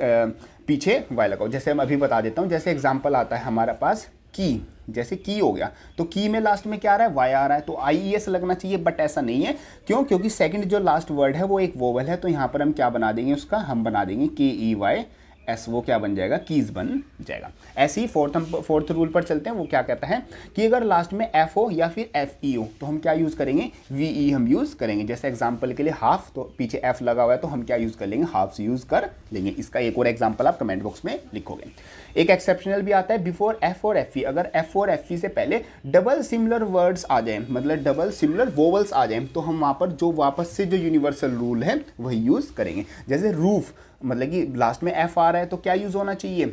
पीछे वाई लगाओ। जैसे मैं अभी बता देता हूँ, जैसे एग्जाम्पल आता है हमारे पास की, जैसे की हो गया, तो की में लास्ट में क्या आ रहा है, वाई आ रहा है, तो आई ई एस लगना चाहिए, बट ऐसा नहीं है। क्यों, क्योंकि सेकंड जो लास्ट वर्ड है वो एक वोवल है, तो यहाँ पर हम क्या बना देंगे, उसका हम बना देंगे के ई वाई एस, वो क्या बन जाएगा, कीज बन जाएगा। ऐसे ही फोर्थ रूल पर चलते हैं, वो क्या कहता है कि अगर लास्ट में एफ हो या फिर एफ ई हो तो हम क्या यूज़ करेंगे, वी ई हम यूज़ करेंगे। जैसे एग्जांपल के लिए हाफ, तो पीछे एफ लगा हुआ है तो हम क्या यूज़ कर लेंगे, हाफ से यूज़ कर लेंगे। इसका एक और एग्जाम्पल आप कमेंट बॉक्स में लिखोगे। एक एक्सेप्शनल भी आता है, बिफोर एफ और एफ ई, अगर एफ और एफ ई से पहले डबल सिमिलर वर्ड्स आ जाएं, मतलब डबल सिमिलर वोवल्स आ जाएं, तो हम वहाँ पर जो वापस से जो यूनिवर्सल रूल है वही यूज़ करेंगे। जैसे रूफ, मतलब कि लास्ट में एफ आ रहा है तो क्या यूज़ होना चाहिए,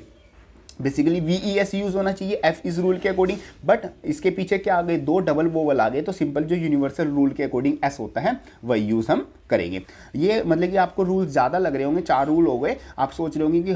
basically V E S use होना चाहिए एफ इस रूल के अकॉर्डिंग, बट इसके पीछे क्या आ गए, दो डबल वोवल आ गए, तो सिंपल जो यूनिवर्सल रूल के अकॉर्डिंग एस होता है वही यूज़ हम करेंगे। ये मतलब कि आपको रूल ज़्यादा लग रहे होंगे, 4 रूल हो गए, आप सोच रहे होंगे कि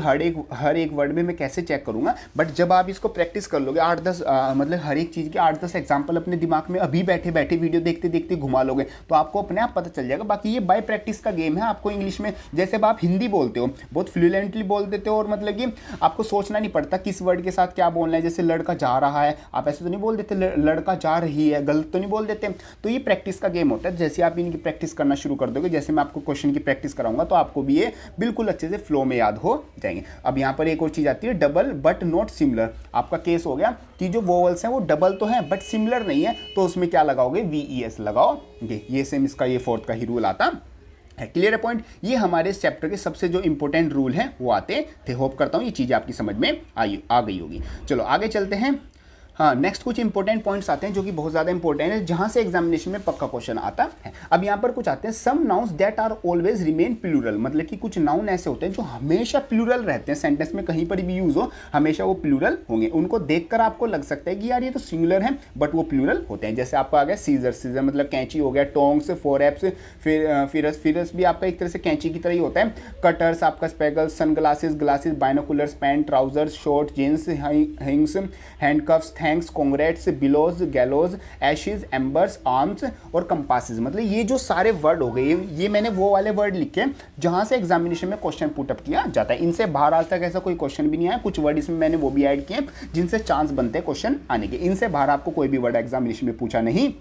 हर एक वर्ड में मैं कैसे चेक करूँगा, बट जब आप इसको प्रैक्टिस कर लोगे 8-10 मतलब हर एक चीज़ के 8-10 एग्जाम्पल अपने दिमाग में अभी बैठे बैठे वीडियो देखते देखते घुमा लोगे तो आपको अपने आप पता चल जाएगा। बाकी ये बाय प्रैक्टिस का गेम है। आपको इंग्लिश में जैसे आप हिंदी बोलते हो बहुत फ्लुएंटली बोल देते हो और मतलब कि आपको सोचना नहीं पड़ता किस वर्ड के साथ क्या बोलना है। जैसे लड़का जा रहा है, आप ऐसे तो नहीं बोल देते, लड़का जा रही है, गलत तो नहीं बोल देते। तो ये प्रैक्टिस का गेम होता है। जैसे आप इनकी प्रैक्टिस करना शुरू कर दोगे, जैसे मैं आपको क्वेश्चन की प्रैक्टिस कराऊंगा तो आपको भी ये बिल्कुल अच्छे से फ्लो में याद हो जाएंगे। अब यहाँ पर एक और चीज़ आती है, डबल बट नॉट सिमिलर। आपका केस हो गया कि जो वोवल्स हैं वो डबल तो हैं बट सिमिलर नहीं है, तो उसमें क्या लगाओगे, वी ई एस लगाओगे। ये सेम इसका ये फोर्थ का ही रूल आता है। क्लियर है पॉइंट? ये हमारे इस चैप्टर के सबसे जो इंपॉर्टेंट रूल हैं वो आते थे। होप करता हूँ ये चीज़ आपकी समझ में आ गई होगी। चलो आगे चलते हैं। हाँ, नेक्स्ट कुछ इंपॉर्टेंट पॉइंट्स आते हैं जो कि बहुत ज़्यादा इंपॉर्टेंट है, जहाँ से एग्जामिनेशन में पक्का क्वेश्चन आता है। अब यहाँ पर कुछ आते हैं, some nouns that are always remain plural, मतलब कि कुछ नाउन ऐसे होते हैं जो हमेशा प्लूरल रहते हैं, सेंटेंस में कहीं पर भी यूज़ हो हमेशा वो प्लूरल होंगे। उनको देखकर आपको लग सकता है कि यार ये तो सिंगुलर है, बट वो प्लूरल होते हैं। जैसे आपका आ गया सीजर, सीजर मतलब कैंची हो गया, टोंग्स, फोरएप्स, फिरस, फिरस भी आपका एक तरह से कैंची की तरह ही होता है। कटर्स आपका spectacles, sunglasses, glasses, binoculars, pants, trousers, short, jeans, hinges, handcuffs, thanks, congrats, bellows, gallows, ashes, embers, arms और कंपासेस। मतलब ये जो सारे वर्ड हो गए, ये मैंने वो वाले वर्ड लिखे जहां से एग्जामिनेशन में क्वेश्चन पुटअप किया जाता है। इनसे बाहर आज तक ऐसा कोई क्वेश्चन भी नहीं आया। कुछ वर्ड इसमें मैंने वो भी ऐड किए जिनसे चांस बनते हैं क्वेश्चन आने के। इनसे बाहर आपको कोई भी वर्ड एग्जामिनेशन में पूछा नहीं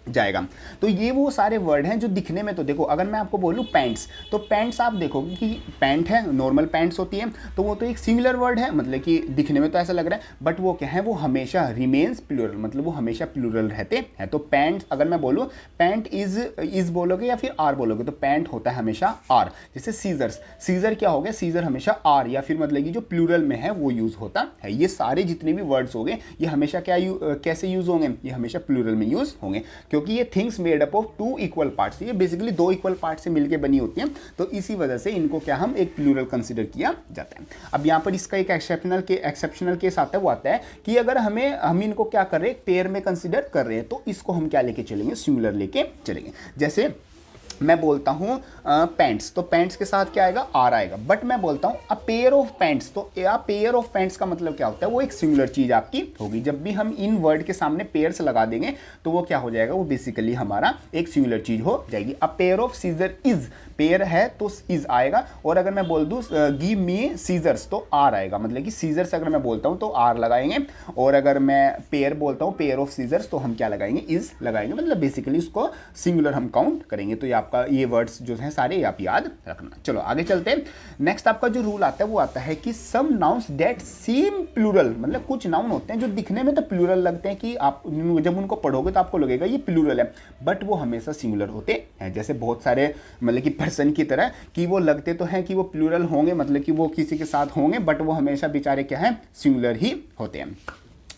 जाएगा। तो ये वो सारे वर्ड हैं जो दिखने में, तो देखो अगर मैं आपको बोलूँ पैंट्स, तो पैंट्स आप देखोगे कि पैंट है, नॉर्मल पैंट्स होती है, तो वो तो एक सिंगुलर वर्ड है, मतलब कि दिखने में तो ऐसा लग रहा है, बट वो क्या है, वो हमेशा रिमेन्स प्लूरल, मतलब वो हमेशा प्लूरल रहते हैं। तो पैंट अगर मैं बोलूँ पैंट इज बोलोगे या फिर आर बोलोगे, तो पैंट होता है हमेशा आर। जैसे सीजर्स, सीजर क्या हो गया, सीजर हमेशा आर या फिर मतलब कि जो प्लूरल में है वो यूज़ होता है। ये सारे जितने भी वर्ड्स हो गए ये हमेशा कैसे यूज़ होंगे, ये हमेशा प्लूरल में यूज़ होंगे, क्योंकि ये things made up of two equal parts, ये बेसिकली दो इक्वल पार्ट से मिलके बनी होती हैं, तो इसी वजह से इनको क्या हम एक प्लूरल कंसीडर किया जाता है। अब यहाँ पर इसका एक एक्सेप्शनल केस आता है, वो आता है कि अगर हम इनको क्या कर रहे हैं, पेयर में कंसीडर कर रहे हैं, तो इसको हम क्या लेके चलेंगे, सिंगुलर लेके चलेंगे। जैसे मैं बोलता हूँ पैंट्स, तो पैंट्स के साथ क्या आएगा, आर आएगा, बट मैं बोलता हूँ अ पेयर ऑफ पैंट्स, तो पेयर ऑफ पैंट्स का मतलब क्या होता है, वो एक सिंगुलर चीज़ आपकी होगी। जब भी हम इन वर्ड के सामने पेयर्स लगा देंगे तो वो क्या हो जाएगा, वो बेसिकली हमारा एक सिंगुलर चीज़ हो जाएगी। A pair of scissor is, pair है तो इज आएगा, और अगर मैं बोल दूँ गिव मी सीजर्स, तो आर आएगा, मतलब कि सीजर्स अगर मैं बोलता हूँ तो आर लगाएंगे, और अगर मैं पेयर बोलता हूँ पेयर ऑफ सीजर्स, तो हम क्या लगाएंगे, इज लगाएंगे, मतलब बेसिकली उसको सिंगुलर हम काउंट करेंगे। तो ये आपका ये वर्ड्स जो हैं सारे आप याद रखना। चलो आगे चलते हैं। नेक्स्ट आपका जो रूल आता है वो आता है कि some nouns that seem plural, मतलब कुछ नाउन होते हैं जो दिखने में तो प्लूरल लगते हैं कि आप जब उनको पढ़ोगे तो आपको लगेगा ये प्लूरल है, बट वो हमेशा सिंगुलर होते हैं। जैसे बहुत सारे मतलब कि पर्सन की तरह कि वो लगते तो हैं कि वो प्लूरल होंगे, मतलब कि वो किसी के साथ होंगे, बट वो हमेशा बेचारे क्या है, सिंगुलर ही होते हैं।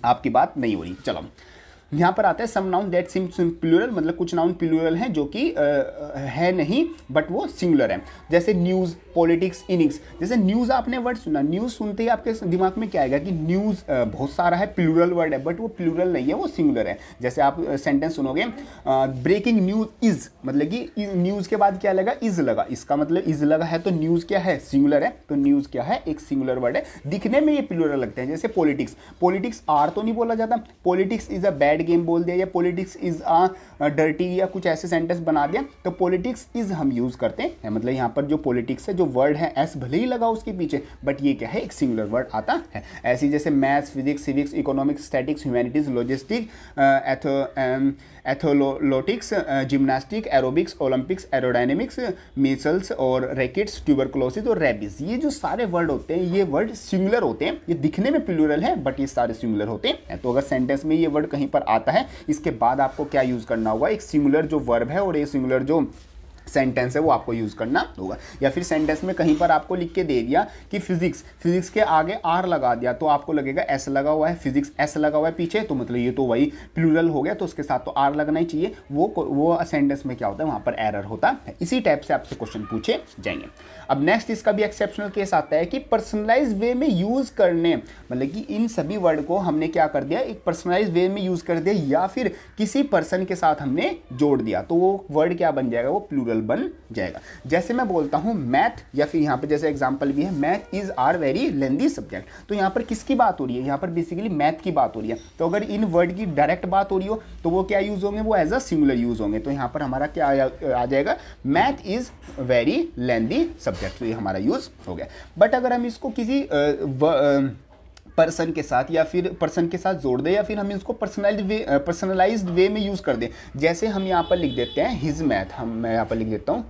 आपकी बात नहीं हो रही। चलो यहाँ पर आता है some noun that seem plural, मतलब कुछ नाउन प्लूरल हैं जो कि है नहीं बट वो सिंगुलर है। जैसे न्यूज़, पॉलिटिक्स, इनिक्स। जैसे न्यूज़ आपने वर्ड सुना, न्यूज़ सुनते ही आपके दिमाग में क्या आएगा कि न्यूज़ बहुत सारा है, प्लूरल वर्ड है, बट वो प्लूरल नहीं है, वो सिंगुलर है। जैसे आप सेंटेंस सुनोगे ब्रेकिंग न्यूज़ इज, मतलब कि न्यूज़ के बाद क्या लगा, इज लगा, इसका मतलब इज लगा है तो न्यूज़ क्या है, सिंगुलर है, तो न्यूज़ क्या है, एक सिंगुलर वर्ड है। दिखने में ये प्लूरल लगते हैं। जैसे पॉलिटिक्स, पॉलिटिक्स आर तो नहीं बोला जाता, politics is a bad game बोल दिया, या पॉलिटिक्स इज अ डर्टी, या कुछ ऐसे सेंटेंस बना दिया, तो पॉलिटिक्स इज हम यूज करते हैं। मतलब यहाँ पर जो पॉलिटिक्स है, जो वर्ड है एस भले ही लगा उसके पीछे, बट ये क्या है, एक सिंगुलर वर्ड आता है। ऐसी जैसे maths, physics, civics, economics, statics, humanities, logistic, athletics, gymnastic, aerobics, Olympics, aerodynamics, measles और रैकेट्स, ट्यूबरकुलोसिस और रेबिस, ये जो सारे वर्ड होते हैं ये वर्ड सिंगुलर होते हैं। ये दिखने में प्लूरल है बट ये सारे सिंगुलर होते हैं। तो अगर सेंटेंस में ये वर्ड कहीं पर आता है, इसके बाद आपको क्या यूज करना होगा, एक सिंगुलर जो वर्ब है और एक सिंगुलर जो सेंटेंस है वो आपको यूज करना होगा। या फिर सेंटेंस में कहीं पर आपको लिख के दे दिया कि फिजिक्स, फिजिक्स के आगे आर लगा दिया, तो आपको लगेगा एस लगा हुआ है, फिजिक्स एस लगा हुआ है पीछे, तो मतलब ये तो वही प्लूरल हो गया, तो उसके साथ तो आर लगना ही चाहिए। वो सेंटेंस में क्या होता है, वहां पर एरर होता है। इसी टाइप से आपसे क्वेश्चन पूछे जाएंगे। अब नेक्स्ट इसका भी एक्सेप्शनल केस आता है कि पर्सनलाइज वे में यूज करने, मतलब कि इन सभी वर्ड को हमने क्या कर दिया, एक पर्सनलाइज वे में यूज कर दिया, या फिर किसी पर्सन के साथ हमने जोड़ दिया, तो वो वर्ड क्या बन जाएगा, वो प्लूरल बन जाएगा। जैसे मैं बोलता हूं मैथ, या फिर यहां पे जैसे एग्जांपल भी है, math is are very lengthy subject, तो यहां पर किसकी बात हो रही है, यहां पर बेसिकली मैथ की बात हो रही है। तो अगर इन वर्ड की डायरेक्ट बात हो रही हो तो वो क्या यूज होंगे, वो एज अ सिंगुलर यूज होंगे। तो यहां पर हमारा क्या आ जाएगा, math is very lengthy subject, तो ये हमारा यूज हो गया। बट अगर हम इसको किसी पर्सन के साथ या फिर पर्सन के साथ जोड़ दे, या फिर हम इसको पर्सनलाइज्ड वे में यूज कर दें, जैसे हम यहाँ पर लिख देते हैं हिज मैथ, मैं यहाँ पर लिख देता हूँ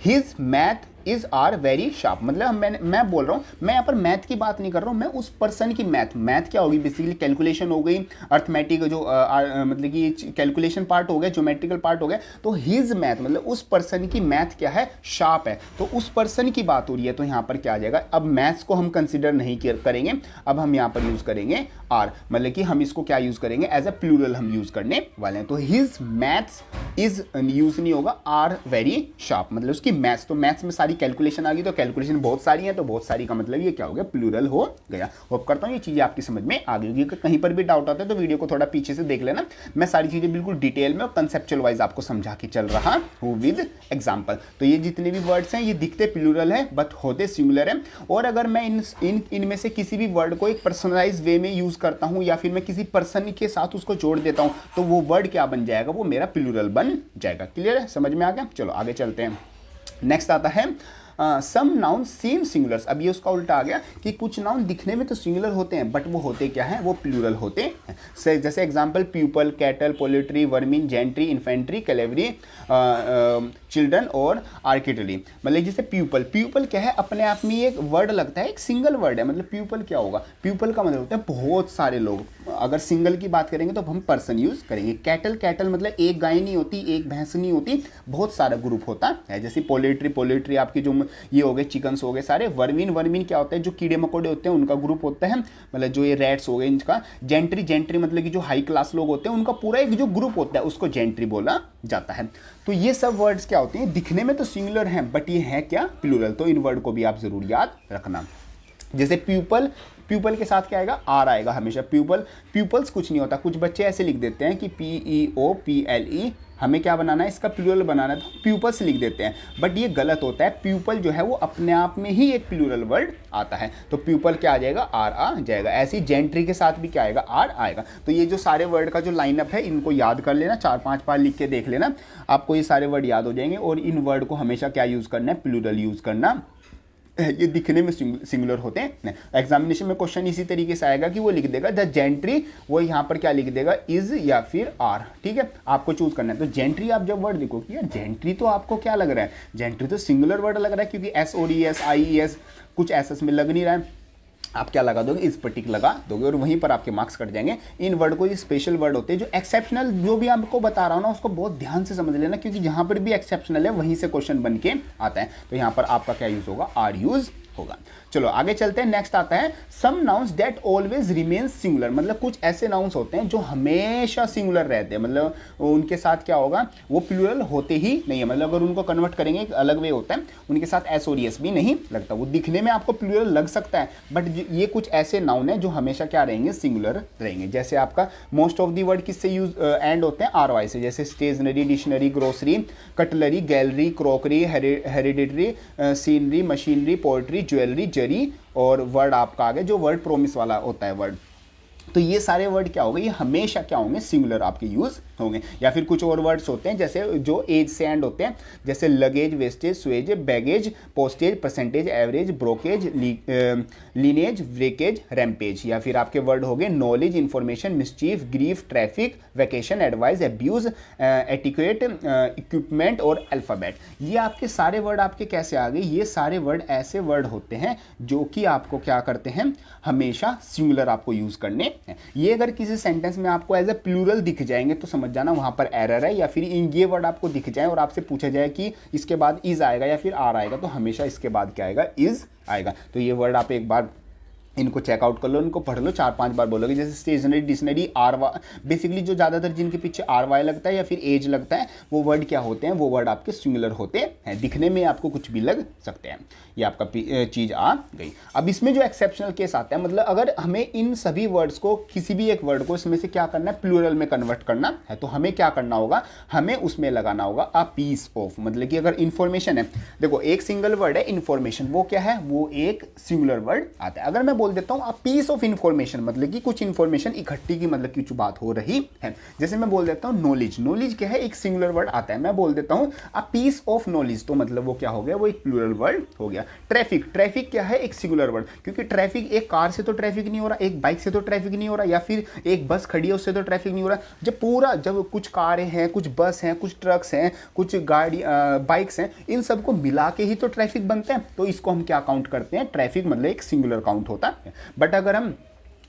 his math is are very sharp, मतलब मैं बोल रहा हूँ, मैं यहाँ पर मैथ की बात नहीं कर रहा हूँ, मैं उस पर्सन की मैथ क्या होगी, बेसिकली कैलकुलेशन हो गई, अर्थमेटिक जो मतलब कि कैलकुलेशन पार्ट हो गया, ज्योमेट्रिकल पार्ट हो गया, तो हिज मैथ मतलब उस पर्सन की मैथ क्या है, शार्प है, तो उस पर्सन की बात हो रही है, तो यहाँ पर क्या आ जाएगा, अब मैथ्स को हम कंसिडर नहीं करेंगे, अब हम यहाँ पर यूज करेंगे आर, मतलब कि हम इसको क्या यूज करेंगे, एज अ प्लूरल हम यूज करने वाले हैं, तो हिज मैथ्स इज यूज नहीं होगा, आर वेरी शार्प, मतलब उसकी मैथ्स, तो मैथ्स में सारी कैलकुलेशन आ गई, तो कैलकुलेशन बहुत सारी है, तो बहुत सारी का मतलब ये क्या हो गया, प्लूरल हो गया। होप करता हूँ ये चीजें आपकी समझ में आ गई होगी, कहीं पर भी डाउट आता है तो वीडियो को थोड़ा पीछे से देख लेना, मैं सारी चीजें बिल्कुल डिटेल में और कंसेप्चुअल वाइज आपको समझा के चल रहा हूँ विद एग्जाम्पल। तो ये जितने भी वर्ड्स हैं ये दिखते प्लूरल है बट होते सिंगुलर है, और अगर मैं इनमें से किसी भी वर्ड को एक पर्सनलाइज वे में यूज करता हूँ या फिर मैं किसी पर्सन के साथ उसको जोड़ देता हूँ, तो वो वर्ड क्या बन जाएगा, वो मेरा प्लूरल बन जाएगा। क्लियर है, समझ में आ गया? चलो आगे चलते हैं। नेक्स्ट आता है सम नाउन सेम सिंगुलर्स। अब ये उसका उल्टा आ गया कि कुछ नाउन दिखने में तो सिंगुलर होते हैं बट वो होते क्या हैं, वो प्लूरल होते हैं। जैसे example people, cattle, poultry, vermin, gentry, infantry, cavalry, children और आर्किटरी। मतलब जैसे प्यूपल, प्यूपल क्या है, अपने आप में एक वर्ड लगता है, एक सिंगल वर्ड है, मतलब प्यूपल क्या होगा, प्यूपल का मतलब होता है बहुत सारे लोग। अगर सिंगल की बात करेंगे तो हम पर्सन यूज करेंगे। कैटल, कैटल मतलब एक गाय नहीं होती, एक भैंस नहीं होती, बहुत सारा ग्रुप होता है। जैसे पोल्ट्री, पोल्ट्री आपकी जो ये हो गए, चिकन्स हो गए सारे। वर्मिन, वर्मिन क्या होता है, जो कीड़े मकोड़े होते हैं उनका ग्रुप होता है, मतलब जो ये रैट्स हो गए इनका। जेंट्री, जेंट्री मतलब कि जो हाई क्लास लोग होते हैं उनका पूरा एक जो ग्रुप होता है उसको जेंट्री बोला जाता है। तो ये सब वर्ड्स क्या होते हैं, दिखने में तो सिंगुलर हैं बट ये है क्या, प्लूरल। तो इन वर्ड को भी आप जरूर याद रखना। जैसे प्यूपल, प्यूपल के साथ क्या आएगा, आर आएगा हमेशा। प्यूपल, प्यूपल्स कुछ नहीं होता, कुछ बच्चे ऐसे लिख देते हैं कि PEOPLE, हमें क्या बनाना है, इसका प्लूरल बनाना है तो प्यूपल्स लिख देते हैं, बट ये गलत होता है। प्यूपल जो है वो अपने आप में ही एक प्लूरल वर्ड आता है, तो प्यूपल क्या आ जाएगा, आर आ जाएगा। ऐसे ही जेंट्री के साथ भी क्या आएगा, आर आएगा। तो ये जो सारे वर्ड का जो लाइनअप है इनको याद कर लेना, 4-5 बार लिख के देख लेना, आपको ये सारे वर्ड याद हो जाएंगे। और इन वर्ड को हमेशा क्या यूज़ करना है, प्लूरल यूज़ करना। ये दिखने में सिंगुलर होते हैं। एग्जामिनेशन में क्वेश्चन इसी तरीके से आएगा कि वो लिख देगा द जेंट्री, वो यहाँ पर क्या लिख देगा, इज या फिर आर। ठीक है, आपको चूज करना है। तो जेंट्री आप जब वर्ड देखो कि यार जेंट्री तो आपको क्या लग रहा है, जेंट्री तो सिंगुलर वर्ड लग रहा है क्योंकि SODS IES कुछ SS में लग नहीं रहा है, आप क्या लगा दोगे, इस पर टिक लगा दोगे और वहीं पर आपके मार्क्स कट जाएंगे। इन वर्ड को ये स्पेशल वर्ड होते हैं, जो एक्सेप्शनल जो भी आपको बता रहा हूँ ना उसको बहुत ध्यान से समझ लेना, क्योंकि जहाँ पर भी एक्सेप्शनल है वहीं से क्वेश्चन बन के आता है। तो यहाँ पर आपका क्या यूज होगा, आर यूज होगा। चलो आगे चलते हैं। नेक्स्ट आता है some nouns that always remain singular, मतलब कुछ ऐसे नाउन्स होते हैं जो हमेशा सिंगुलर रहते हैं, मतलब उनके साथ क्या होगा, वो प्लूरल होते ही नहीं है। मतलब अगर उनको कन्वर्ट करेंगे एक अलग वे होता है, उनके साथ SODS भी नहीं लगता, वो दिखने में आपको प्लूरल लग सकता है बट ये कुछ ऐसे नाउन है जो हमेशा क्या रहेंगे, सिंगुलर रहेंगे। जैसे आपका मोस्ट ऑफ दी वर्ड किससे यूज एंड होते हैं, RY से। जैसे stationery, dictionary, grocery, cutlery, gallery, crockery, hereditary, scenery, machinery, poetry, jewellery, jury, और वर्ड आपका आगे जो वर्ड प्रोमिस वाला होता है वर्ड। तो ये सारे वर्ड क्या होंगे, ये हमेशा क्या होंगे, सिंगुलर आपके यूज होंगे। या फिर कुछ और वर्ड्स होते हैं जैसे जो एज से एंड होते हैं, जैसे luggage, wastage, sewage, baggage, postage, percentage, average, brokerage, lineage, breakage, rampage. या फिर आपके वर्ड हो गए knowledge, information, mischief, grief, traffic, vacation, advice, abuse, etiquette, equipment और अल्फ़ाबेट। ये आपके सारे वर्ड आपके कैसे आ गए, ये सारे वर्ड ऐसे वर्ड होते हैं जो कि आपको क्या करते हैं, हमेशा सिंगुलर आपको यूज करने। ये अगर किसी सेंटेंस में आपको एज ए प्लूरल दिख जाएंगे तो समझ जाना वहां पर एरर है, या फिर ये वर्ड आपको दिख जाए और आपसे पूछा जाए कि इसके बाद इज आएगा या फिर आर आएगा, तो हमेशा इसके बाद क्या आएगा, इज आएगा। तो ये वर्ड आप एक बार इनको चेकआउट कर लो, इनको पढ़ लो, 4-5 बार बोलोगे। जैसे स्टेशनरी, डिक्शनरी, RY, बेसिकली जो ज़्यादातर जिनके पीछे RY लगता है या फिर एज लगता है वो वर्ड क्या होते हैं, वो वर्ड आपके सिंगुलर होते हैं, दिखने में आपको कुछ भी लग सकते हैं। ये आपका चीज़ आ गई। अब इसमें जो एक्सेप्शनल केस आता है, मतलब अगर हमें इन सभी वर्ड्स को, किसी भी एक वर्ड को इसमें से क्या करना है, प्लूरल में कन्वर्ट करना है, तो हमें क्या करना होगा, हमें उसमें लगाना होगा अ पीस ऑफ। मतलब कि अगर इन्फॉर्मेशन है, देखो एक सिंगल वर्ड है इन्फॉर्मेशन, वो क्या है, वो एक सिंगुलर वर्ड आता है। अगर मैं बोल देता हूँ अ पीस ऑफ इन्फॉर्मेशन, मतलब कि कुछ इन्फॉर्मेशन इकट्ठी की, मतलब कि कुछ बात हो रही है। जैसे मैं बोल देता हूँ नॉलेज, नॉलेज क्या है, एक सिंगुलर वर्ड आता है, मैं बोल देता हूँ अ पीस ऑफ नॉलेज, तो मतलब वो क्या हो गया, वो एक प्लूरल वर्ड हो गया। ट्रैफिक, ट्रैफिक क्या है, एक सिंगुलर वर्ड, क्योंकि ट्रैफिक एक कार से तो ट्रैफिक नहीं हो रहा, एक बाइक से तो ट्रैफिक नहीं हो रहा, या फिर एक बस खड़ी है उससे तो ट्रैफिक नहीं हो रहा। जब कुछ कारें हैं, कुछ बस हैं, कुछ ट्रक्स हैं, कुछ गाड़ी बाइक्स हैं, इन सबको मिला के ही तो ट्रैफिक बनते हैं, तो इसको हम क्या काउंट करते हैं, ट्रैफिक मतलब एक सिंगुलर काउंट होता है। बट अगर हम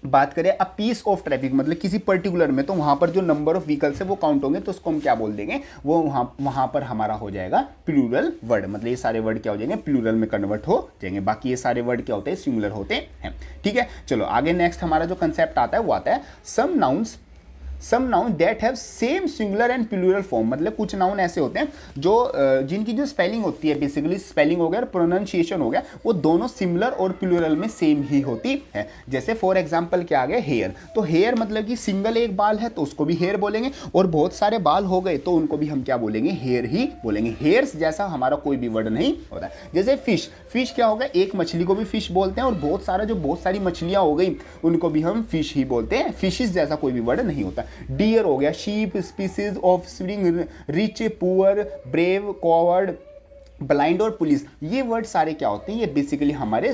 बात करें अ पीस ऑफ ट्रैफिक, मतलब किसी पर्टिकुलर में, तो वहां पर जो नंबर ऑफ व्हीकल्स है वो काउंट होंगे, तो उसको हम क्या बोल देंगे, वो वहां पर हमारा हो जाएगा प्लूरल वर्ड, मतलब ये सारे वर्ड क्या हो जाएंगे, प्लूरल में कन्वर्ट हो जाएंगे। बाकी ये सारे वर्ड क्या होते हैं, सिंगुलर होते हैं। ठीक है, चलो आगे नेक्स्ट हमारा जो कंसेप्ट आता है वो आता है some noun that have same singular and plural form, मतलब कुछ नाउन ऐसे होते हैं जो जिनकी जो स्पेलिंग होती है, बेसिकली स्पेलिंग हो गया और प्रोनाउंसिएशन हो गया, वो दोनों सिमिलर और प्लूरल में सेम ही होती है। जैसे फॉर एग्जांपल क्या आ गया, हेयर, तो हेयर मतलब कि सिंगल एक बाल है तो उसको भी हेयर बोलेंगे, और बहुत सारे बाल हो गए तो उनको भी हम क्या बोलेंगे, हेयर ही बोलेंगे। हेयर्स जैसा हमारा कोई भी वर्ड नहीं होता। जैसे फिश, फिश क्या होगा, एक मछली को भी फिश बोलते हैं, और बहुत सारी मछलियां हो गई उनको भी हम फिश ही बोलते हैं। फिशिस जैसा कोई भी वर्ड नहीं होता। डियर हो गया, sheep, species, offspring, rich, poor, brave, coward, blind और पुलिस, ये वर्ड सारे क्या होते हैं, ये बेसिकली हमारे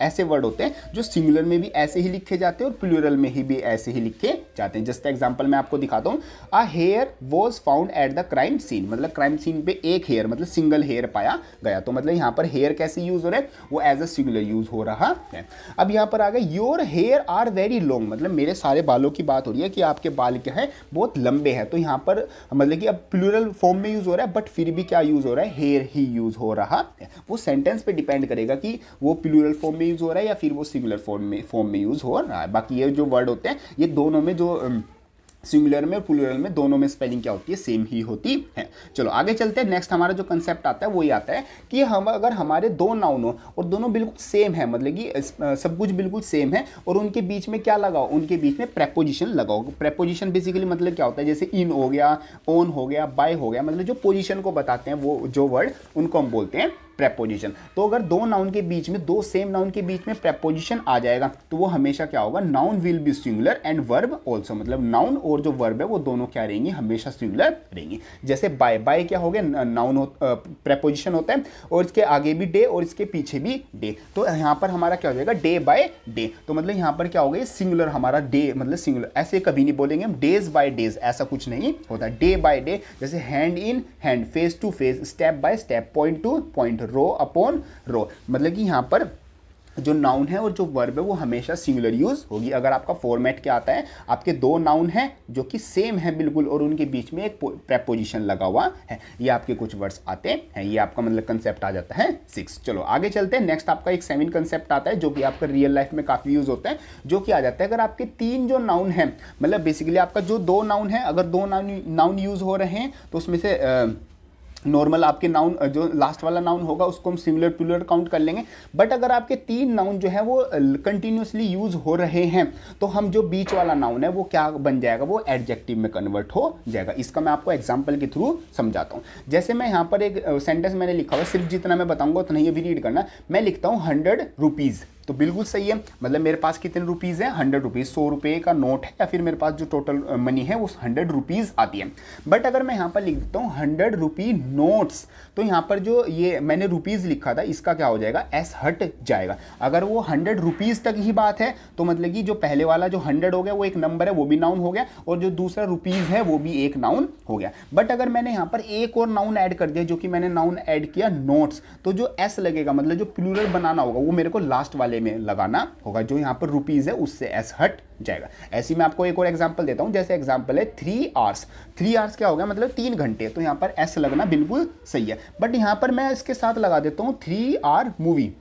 ऐसे वर्ड होते हैं जो सिंगुलर में भी ऐसे ही लिखे जाते हैं और प्लूरल में ही भी ऐसे ही लिखे जाते हैं। जस्ट एग्जांपल मैं आपको दिखाता हूँ, a hair was found at the crime scene, मतलब क्राइम सीन पे एक हेयर, मतलब सिंगल हेयर पाया गया, तो मतलब यहाँ पर हेयर कैसे यूज हो रहा है, वो एज अ सिंगुलर यूज हो रहा है। अब यहाँ पर आ गया your hair are very long, मतलब मेरे सारे बालों की बात हो रही है कि आपके बाल क्या है, बहुत लंबे हैं, तो यहाँ पर मतलब कि अब प्लूरल फॉर्म में यूज हो रहा है, बट फिर भी क्या यूज हो रहा है, हेयर ही यूज हो रहा है। वो सेंटेंस पे डिपेंड करेगा कि वो प्लूरल फॉर्म में यूज हो रहा है या फिर वो सिंगुलर फॉर्म में यूज हो रहा है। बाकी ये जो वर्ड होते हैं, ये दोनों में जो सिंगुलर में और प्लूरल में दोनों में स्पेलिंग क्या होती है, सेम ही होती है। चलो आगे चलते हैं। नेक्स्ट हमारा जो कंसेप्ट आता है वो ये आता है कि हम अगर हमारे दो नाउन हो और दोनों बिल्कुल सेम है, मतलब कि सब कुछ बिल्कुल सेम है, और उनके बीच में क्या लगाओ, उनके बीच में प्रेपोजिशन लगाओ। प्रेपोजिशन बेसिकली मतलब क्या होता है, जैसे इन हो गया, ऑन हो गया, बाय हो गया, मतलब जो पोजीशन को बताते हैं वो जो वर्ड, उनको हम बोलते हैं प्रेपोजिशन। तो अगर दो नाउन के बीच में, दो सेम नाउन के बीच में प्रेपोजिशन आ जाएगा तो वो हमेशा क्या होगा, noun will be singular and verb also, मतलब नाउन और जो वर्ब है वो दोनों क्या रहेंगी, हमेशा सिंगुलर रहेंगी। जैसे बाय, बाय क्या हो गया, नाउन प्रेपोजिशन होता है, और इसके आगे भी डे और इसके पीछे भी डे, तो यहाँ पर हमारा क्या हो जाएगा, डे बाय डे, तो मतलब यहाँ पर क्या हो गया, सिंगुलर हमारा डे, मतलब सिंगुलर। ऐसे कभी नहीं बोलेंगे हम डेज बाय डेज, ऐसा कुछ नहीं होता, डे बाय डे। जैसे hand in hand, face to face, step by step, point to point, row upon row, मतलब कि यहाँ पर जो नाउन है और जो वर्ब है वो हमेशा सिंगुलर यूज होगी। अगर आपका फॉर्मेट क्या आता है, आपके दो नाउन हैं जो कि सेम है बिल्कुल और उनके बीच में एक प्रेपोजिशन लगा हुआ है, ये आपके कुछ वर्ड्स आते हैं, ये आपका मतलब कंसेप्ट आ जाता है 6। चलो आगे चलते हैं। नेक्स्ट आपका एक 7 कंसेप्ट आता है जो कि आपका रियल लाइफ में काफ़ी यूज होता है, जो कि आ जाता है अगर आपके 3 जो नाउन हैं, मतलब बेसिकली आपका जो 2 नाउन है, अगर 2 नाउन यूज हो रहे हैं तो उसमें से नॉर्मल आपके नाउन जो लास्ट वाला नाउन होगा उसको हम सिंगुलर प्लूरल काउंट कर लेंगे। बट अगर आपके 3 नाउन जो है वो कंटिन्यूसली यूज हो रहे हैं तो हम जो बीच वाला नाउन है वो क्या बन जाएगा, वो एडजेक्टिव में कन्वर्ट हो जाएगा। इसका मैं आपको एग्जांपल के थ्रू समझाता हूँ। जैसे मैं यहाँ पर एक सेंटेंस मैंने लिखा हुआ, सिर्फ जितना मैं बताऊंगा उतना ही अभी रीड करना। मैं लिखता हूँ 100 रुपीज़, तो बिल्कुल सही है, मतलब मेरे पास कितने रुपीज़ है, 100 रुपीज़, 100 रुपये का नोट है, या फिर मेरे पास जो टोटल मनी है वो 100 रुपीज़ आती है। बट अगर मैं यहाँ पर लिख देता हूँ 100 रुपी नोट्स, तो यहाँ पर जो ये मैंने रुपीज़ लिखा था इसका क्या हो जाएगा, एस हट जाएगा। अगर वो 100 रुपीज़ तक ही बात है तो मतलब कि जो पहले वाला जो 100 हो गया वो एक नंबर है, वो भी नाउन हो गया, और जो दूसरा रुपीज़ है वो भी एक नाउन हो गया। बट अगर मैंने यहाँ पर एक और नाउन ऐड कर दिया, जो कि मैंने नाउन ऐड किया नोट्स, तो जो एस लगेगा, मतलब जो प्लूरल बनाना होगा वो मेरे को लास्ट वाले में लगाना होगा, जो यहाँ पर रुपीज़ है उससे एस हट जाएगा। ऐसे मैं आपको एक और एग्जांपल देता हूँ। जैसे एग्जांपल है 3 आवर्स, 3 आवर्स क्या होगा, मतलब 3 घंटे, तो यहाँ पर एस लगना बिल्कुल सही है। बट यहाँ पर मैं इसके साथ लगा देता हूँ 3 आवर मूवी।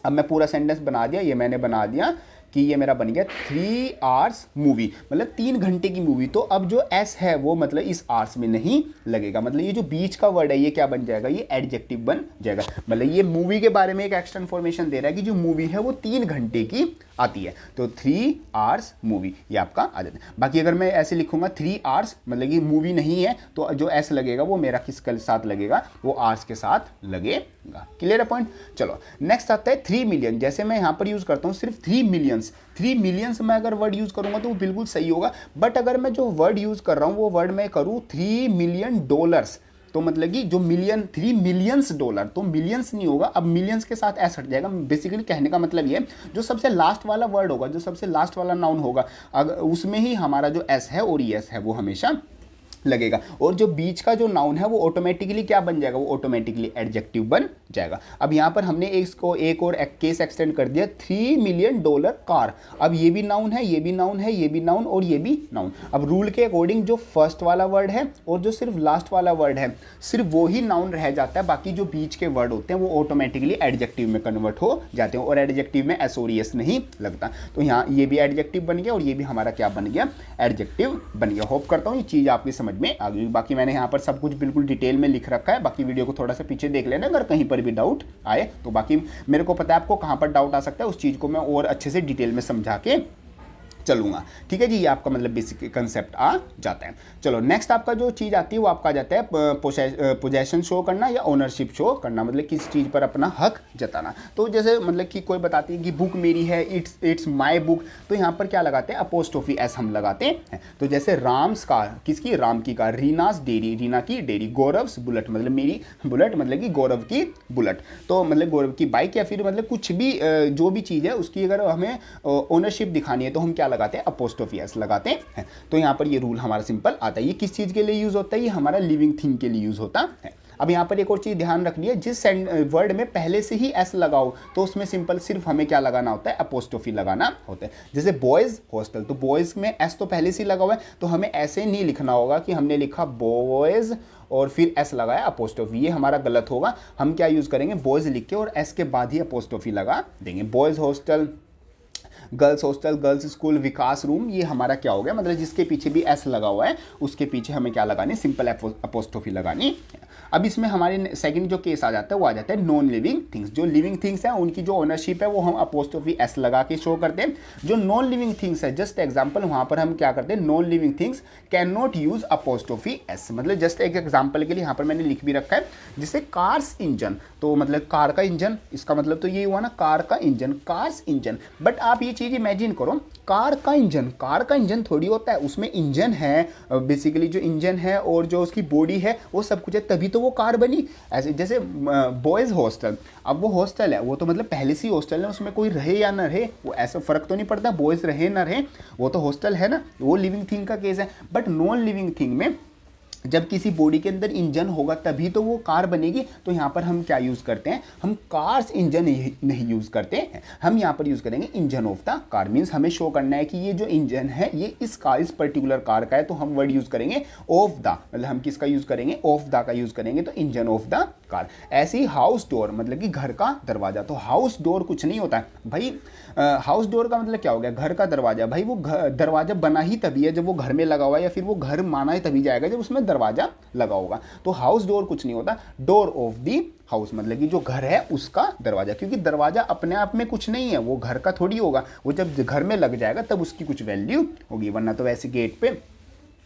अब मैं पूरा सेंटेंस बना दिया, ये मैंने बना दिया कि ये मेरा बन गया 3 आवर्स मूवी, मतलब 3 घंटे की मूवी। तो अब जो एस है वो मतलब इस आवर्स में नहीं लगेगा, मतलब ये जो बीच का वर्ड है ये क्या बन जाएगा, ये एडजेक्टिव बन जाएगा। मतलब ये मूवी के बारे में एक एक्स्ट्रा इन्फॉर्मेशन दे रहा है कि जो मूवी है वो 3 घंटे की आती है, तो 3 आवर्स मूवी ये आपका आ जाता है। बाकी अगर मैं ऐसे लिखूंगा 3 आवर्स मतलब कि मूवी नहीं है, तो जो एस लगेगा वो मेरा किसके साथ लगेगा, वो आवर्स के साथ लगेगा। क्लियर है पॉइंट। चलो नेक्स्ट आता है 3 मिलियन। जैसे मैं यहाँ पर यूज करता हूँ सिर्फ 3 मिलियंस में अगर वर्ड यूज करूंगा तो वो बिल्कुल सही होगा। बट अगर मैं जो वर्ड यूज कर रहा हूँ वो वर्ड मैं करूँ $3 मिलियन, तो मतलब कि जो मिलियन 3 मिलियंस डॉलर, तो मिलियंस नहीं होगा, अब मिलियंस के साथ एस हट जाएगा। बेसिकली कहने का मतलब ये जो सबसे लास्ट वाला वर्ड होगा, जो सबसे लास्ट वाला नाउन होगा, अगर उसमें ही हमारा जो एस है और एस है वो हमेशा लगेगा, और जो बीच का जो नाउन है वो ऑटोमेटिकली क्या बन जाएगा, वो ऑटोमेटिकली एडजेक्टिव बन जाएगा। अब यहाँ पर हमने इसको एक और केस एक्सटेंड कर दिया, $3 मिलियन कार। अब ये भी नाउन है, ये भी नाउन है, ये भी नाउन और ये भी नाउन। अब रूल के अकॉर्डिंग जो फर्स्ट वाला वर्ड है और जो सिर्फ लास्ट वाला वर्ड है सिर्फ वो ही नाउन रह जाता है, बाकी जो बीच के वर्ड होते हैं वो ऑटोमेटिकली एडजेक्टिव में कन्वर्ट हो जाते हैं, और एडजेक्टिव में एस और एस नहीं लगता। तो यहाँ ये भी एडजेक्टिव बन गया और ये भी हमारा क्या बन गया, एडजेक्टिव बन गया। होप करता हूँ ये चीज़ आपकी समझ में आ गई। बाकी मैंने यहाँ पर सब कुछ बिल्कुल डिटेल में लिख रखा है, बाकी वीडियो को थोड़ा सा पीछे देख लेना अगर कहीं पर भी डाउट आए तो। बाकी मेरे को पता है आपको कहाँ पर डाउट आ सकता है, उस चीज़ को मैं और अच्छे से डिटेल में समझा के चलूंगा। ठीक है जी, ये आपका मतलब बेसिक कंसेप्ट आ जाता है। चलो नेक्स्ट आपका जो चीज़ आती है वो आपका आ जाता है पोजेशन शो करना या ओनरशिप शो करना, मतलब किस चीज़ पर अपना हक जताना। तो जैसे मतलब कि कोई बताती है कि बुक मेरी है, इट्स माय बुक, तो यहाँ पर क्या लगाते हैं, अपोस्ट्रोफी एस हम लगाते हैं। तो जैसे राम्स कार, किसकी, राम की कार, रीनास डेयरी, रीना की डेयरी, गौरव्स बुलेट, मतलब मेरी बुलेट मतलब कि गौरव की बुलेट, तो मतलब गौरव की बाइक, या फिर मतलब कुछ भी जो भी चीज़ है उसकी अगर हमें ओनरशिप दिखानी है तो हम क्या लगाते हैं, अपोस्ट्रोफी एस लगाते हैं। तो यहाँ पर ये रूल हमारा सिंपल आता है। ये किस चीज़ के लिए यूज होता है, ये हमारा लिविंग थिंग के लिए यूज होता है। अब यहाँ पर एक और चीज़ ध्यान रखनी है, जिस वर्ड में पहले से ही एस लगाओ तो उसमें सिंपल सिर्फ हमें क्या लगाना होता है, अपोस्ट्रोफी लगाना होता है। जैसे बॉयज़ हॉस्टल, तो बॉयज़ में एस तो पहले से ही लगा हुआ है, तो हमें ऐसे नहीं लिखना होगा कि हमने लिखा बॉयज़ और फिर एस लगाया अपोस्ट्रोफी, ये हमारा गलत होगा। हम क्या यूज़ करेंगे, बॉयज़ लिख के और एस के बाद ही अपोस्ट्रोफी लगा देंगे। Boys hostel, girls hostel, girls school, विकास रूम, ये हमारा क्या हो गया, मतलब जिसके पीछे भी एस लगा हुआ है उसके पीछे हमें क्या लगानी, सिंपल अपोस्ट्रोफी लगानी। अब इसमें हमारे सेकंड जो केस आ जाता है वो आ जाता है नॉन लिविंग थिंग्स। जो लिविंग थिंग्स हैं उनकी जो ओनरशिप है वो हम अपोस्ट्रोफी एस लगा के शो करते हैं। जो नॉन लिविंग थिंग्स है, जस्ट एग्जांपल, वहां पर हम क्या करते हैं, non living things can not use apostrophe S. मतलब जस्ट एक एग्जांपल के लिए यहाँ पर मैंने लिख भी रखा है, जैसे कार्स इंजन, तो मतलब कार का इंजन, इसका मतलब तो ये हुआ ना, कार का इंजन, कार्स इंजन। बट आप ये चीज़ इमेजिन करो, कार का इंजन थोड़ी होता है, उसमें इंजन है, बेसिकली जो इंजन है और जो उसकी बॉडी है वो सब कुछ है, तभी तो वो कार बनी। ऐसे जैसे बॉयज़ हॉस्टल, अब वो हॉस्टल है, वो तो मतलब पहले से ही हॉस्टल है, उसमें कोई रहे या ना रहे वो ऐसा फ़र्क तो नहीं पड़ता, बॉयज़ रहे ना रहे, वो तो हॉस्टल है ना, वो लिविंग थिंग का केस है। बट नॉन लिविंग थिंग में जब किसी बॉडी के अंदर इंजन होगा तभी तो वो कार बनेगी। तो यहाँ पर हम क्या यूज़ करते हैं, हम कार्स इंजन नहीं यूज़ करते हैं, हम यहाँ पर यूज़ करेंगे engine of the car. Means हमें शो करना है कि ये जो इंजन है ये इस पर्टिकुलर कार का है, तो हम वर्ड यूज़ करेंगे ऑफ द, मतलब हम किसका यूज़ करेंगे, ऑफ द का यूज़ करेंगे, तो इंजन ऑफ द कार। ऐसे ही हाउस डोर, मतलब कि घर का दरवाज़ा, तो हाउस डोर कुछ नहीं होता है भाई, हाउस डोर का मतलब क्या हो गया, घर का दरवाज़ा। भाई वो दरवाज़ा बना ही तभी है जब वो घर में लगा हुआ है, या फिर वो घर माना ही तभी जाएगा जब उसमें दरवाज़ा लगा होगा। तो हाउस डोर कुछ नहीं होता, डोर ऑफ दी हाउस, मतलब कि जो घर है उसका दरवाज़ा, क्योंकि दरवाज़ा अपने आप में कुछ नहीं है, वो घर का थोड़ी होगा, वो जब घर में लग जाएगा तब उसकी कुछ वैल्यू होगी, वरना तो वैसे गेट पे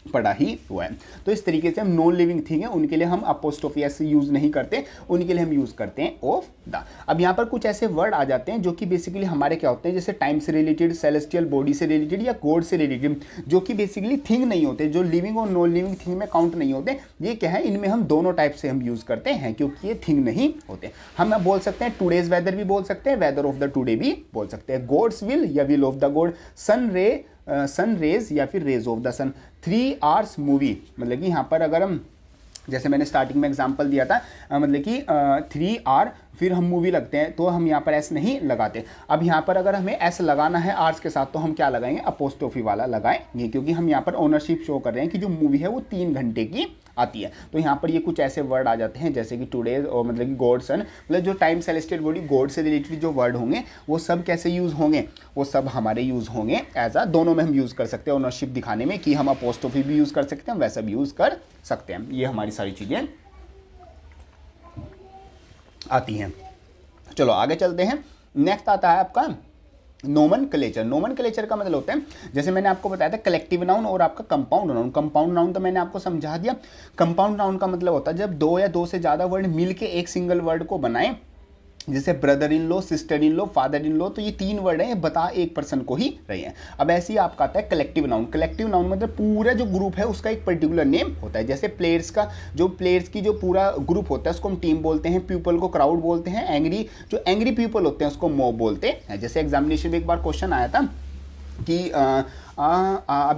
पड़ा ही हुआ है। तो इस तरीके से हम नॉन लिविंग थिंग है उनके लिए हम अपोस्ट्रोफी एस यूज़ नहीं करते, उनके लिए हम यूज़ करते हैं ऑफ द। अब यहाँ पर कुछ ऐसे वर्ड आ जाते हैं जो कि बेसिकली हमारे क्या होते हैं, जैसे टाइम से रिलेटेड, सेलेस्टियल बॉडी से रिलेटेड या गॉड से रिलेटेड, जो कि बेसिकली थिंग नहीं होते, जो लिविंग और नॉन लिविंग थिंग में काउंट नहीं होते। ये क्या है, इनमें हम दोनों टाइप से हम यूज़ करते हैं, क्योंकि ये थिंग नहीं होते। हम बोल सकते हैं टूडेज वेदर भी बोल सकते हैं, वेदर ऑफ द टुडे भी बोल सकते हैं, गॉड्स विल या will of the god, sun rays या फिर rays of the sun, 3 hours movie, मतलब कि यहाँ पर अगर हम, जैसे मैंने स्टार्टिंग में एग्जांपल दिया था, मतलब कि 3 आवर फिर हम मूवी लगते हैं, तो हम यहाँ पर एस नहीं लगाते। अब यहाँ पर अगर हमें एस लगाना है आर्स के साथ, तो हम क्या लगाएंगे, अपोस्ट्रोफी वाला लगाएंगे, क्योंकि हम यहाँ पर ओनरशिप शो कर रहे हैं कि जो मूवी है वो 3 घंटे की आती है। तो यहाँ पर ये कुछ ऐसे वर्ड आ जाते हैं जैसे कि टुडे और मतलब कि गॉड सन, मतलब जो टाइम सेलेस्टियल बॉडी गॉड से रिलेटेड जो वर्ड होंगे वो सब कैसे यूज़ होंगे, वो सब हमारे यूज़ होंगे एज अ, दोनों में हम यूज़ कर सकते हैं ओनरशिप दिखाने में कि हम अपोस्ट्रोफी भी यूज़ कर सकते हैं, वैसा भी यूज़ कर सकते हैं। ये हमारी सारी चीज़ें आती हैं। चलो आगे चलते हैं। नेक्स्ट आता है आपका नोमेनक्लेचर। नोमेनक्लेचर का मतलब होता है, जैसे मैंने आपको बताया था कलेक्टिव नाउन और आपका कंपाउंड नाउन। कंपाउंड नाउन तो मैंने आपको समझा दिया। कंपाउंड नाउन का मतलब होता है जब दो या दो से ज़्यादा वर्ड मिलके एक सिंगल वर्ड को बनाएं, जैसे brother in law, sister in law, father in law, तो ये तीन वर्ड हैं, ये बता एक पर्सन को ही रही हैं। अब ऐसे ही आपका आता है कलेक्टिव नाउन। कलेक्टिव नाउन मतलब पूरा जो ग्रुप है उसका एक पर्टिकुलर नेम होता है। जैसे प्लेयर्स का जो प्लेयर्स की जो पूरा ग्रुप होता है उसको हम टीम बोलते हैं, पीपल को क्राउड बोलते हैं, एंग्री जो एंग्री पीपल होते हैं उसको मॉब बोलते हैं। जैसे एग्जामिनेशन में एक बार क्वेश्चन आया था कि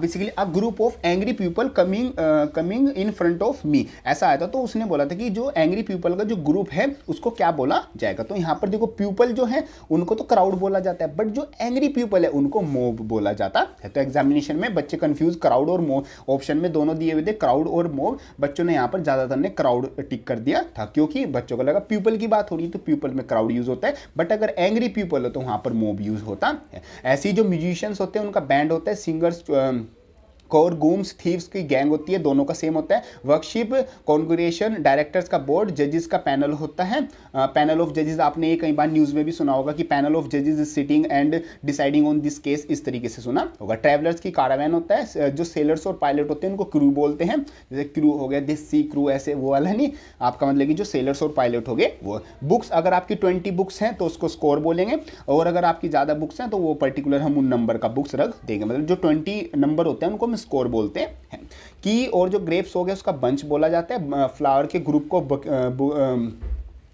basically a group of angry people coming in front of me, ऐसा आया था। तो उसने बोला था कि जो एंग्री पीपल का जो ग्रुप है उसको क्या बोला जाएगा। तो यहाँ पर देखो पीपल जो है उनको तो क्राउड बोला जाता है, बट जो एंग्री पीपल है उनको मॉब बोला जाता है। तो एग्जामिनेशन में बच्चे कंफ्यूज क्राउड और मॉब, ऑप्शन में दोनों दिए हुए थे क्राउड और मॉब, बच्चों ने यहाँ पर ज़्यादातर ने क्राउड टिक कर दिया था क्योंकि बच्चों को लगा पीपल की बात हो रही है तो पीपल में क्राउड यूज होता है, बट अगर एंग्री पीपल हो तो वहाँ पर मॉब यूज होता है। ऐसे ही जो म्यूजिशियंस होते हैं उनका बैंड होता है, सिंगर्स कोर गूम्स थीव्स की गैंग होती है, दोनों का सेम होता है। वर्कशिप कॉन्ग्रेगेशन, डायरेक्टर्स का बोर्ड, जजेस का पैनल होता है। पैनल ऑफ जजेस आपने ये कई बार न्यूज़ में भी सुना होगा कि पैनल ऑफ जजेस is sitting and deciding on this case, इस तरीके से सुना होगा। ट्रैवलर्स की कारावैन होता है। जो सेलर्स और पायलट होते हैं उनको क्रू बोलते हैं, जैसे क्रू हो गया दिस सी क्रू, ऐसे वो वाला नहीं आपका, मतलब कि जो सेलर्स और पायलट हो गए वो। बुक्स, अगर आपकी 20 बुक्स हैं तो उसको स्कोर बोलेंगे, और अगर आपकी ज़्यादा बुक्स हैं तो वो पर्टिकुलर हम उन नंबर का बुक्स रख देंगे, मतलब जो 20 नंबर होते हैं उनको हम स्कोर बोलते हैं। की और जो ग्रेप्स हो गया उसका बंच बोला जाता है। फ्लावर के ग्रुप को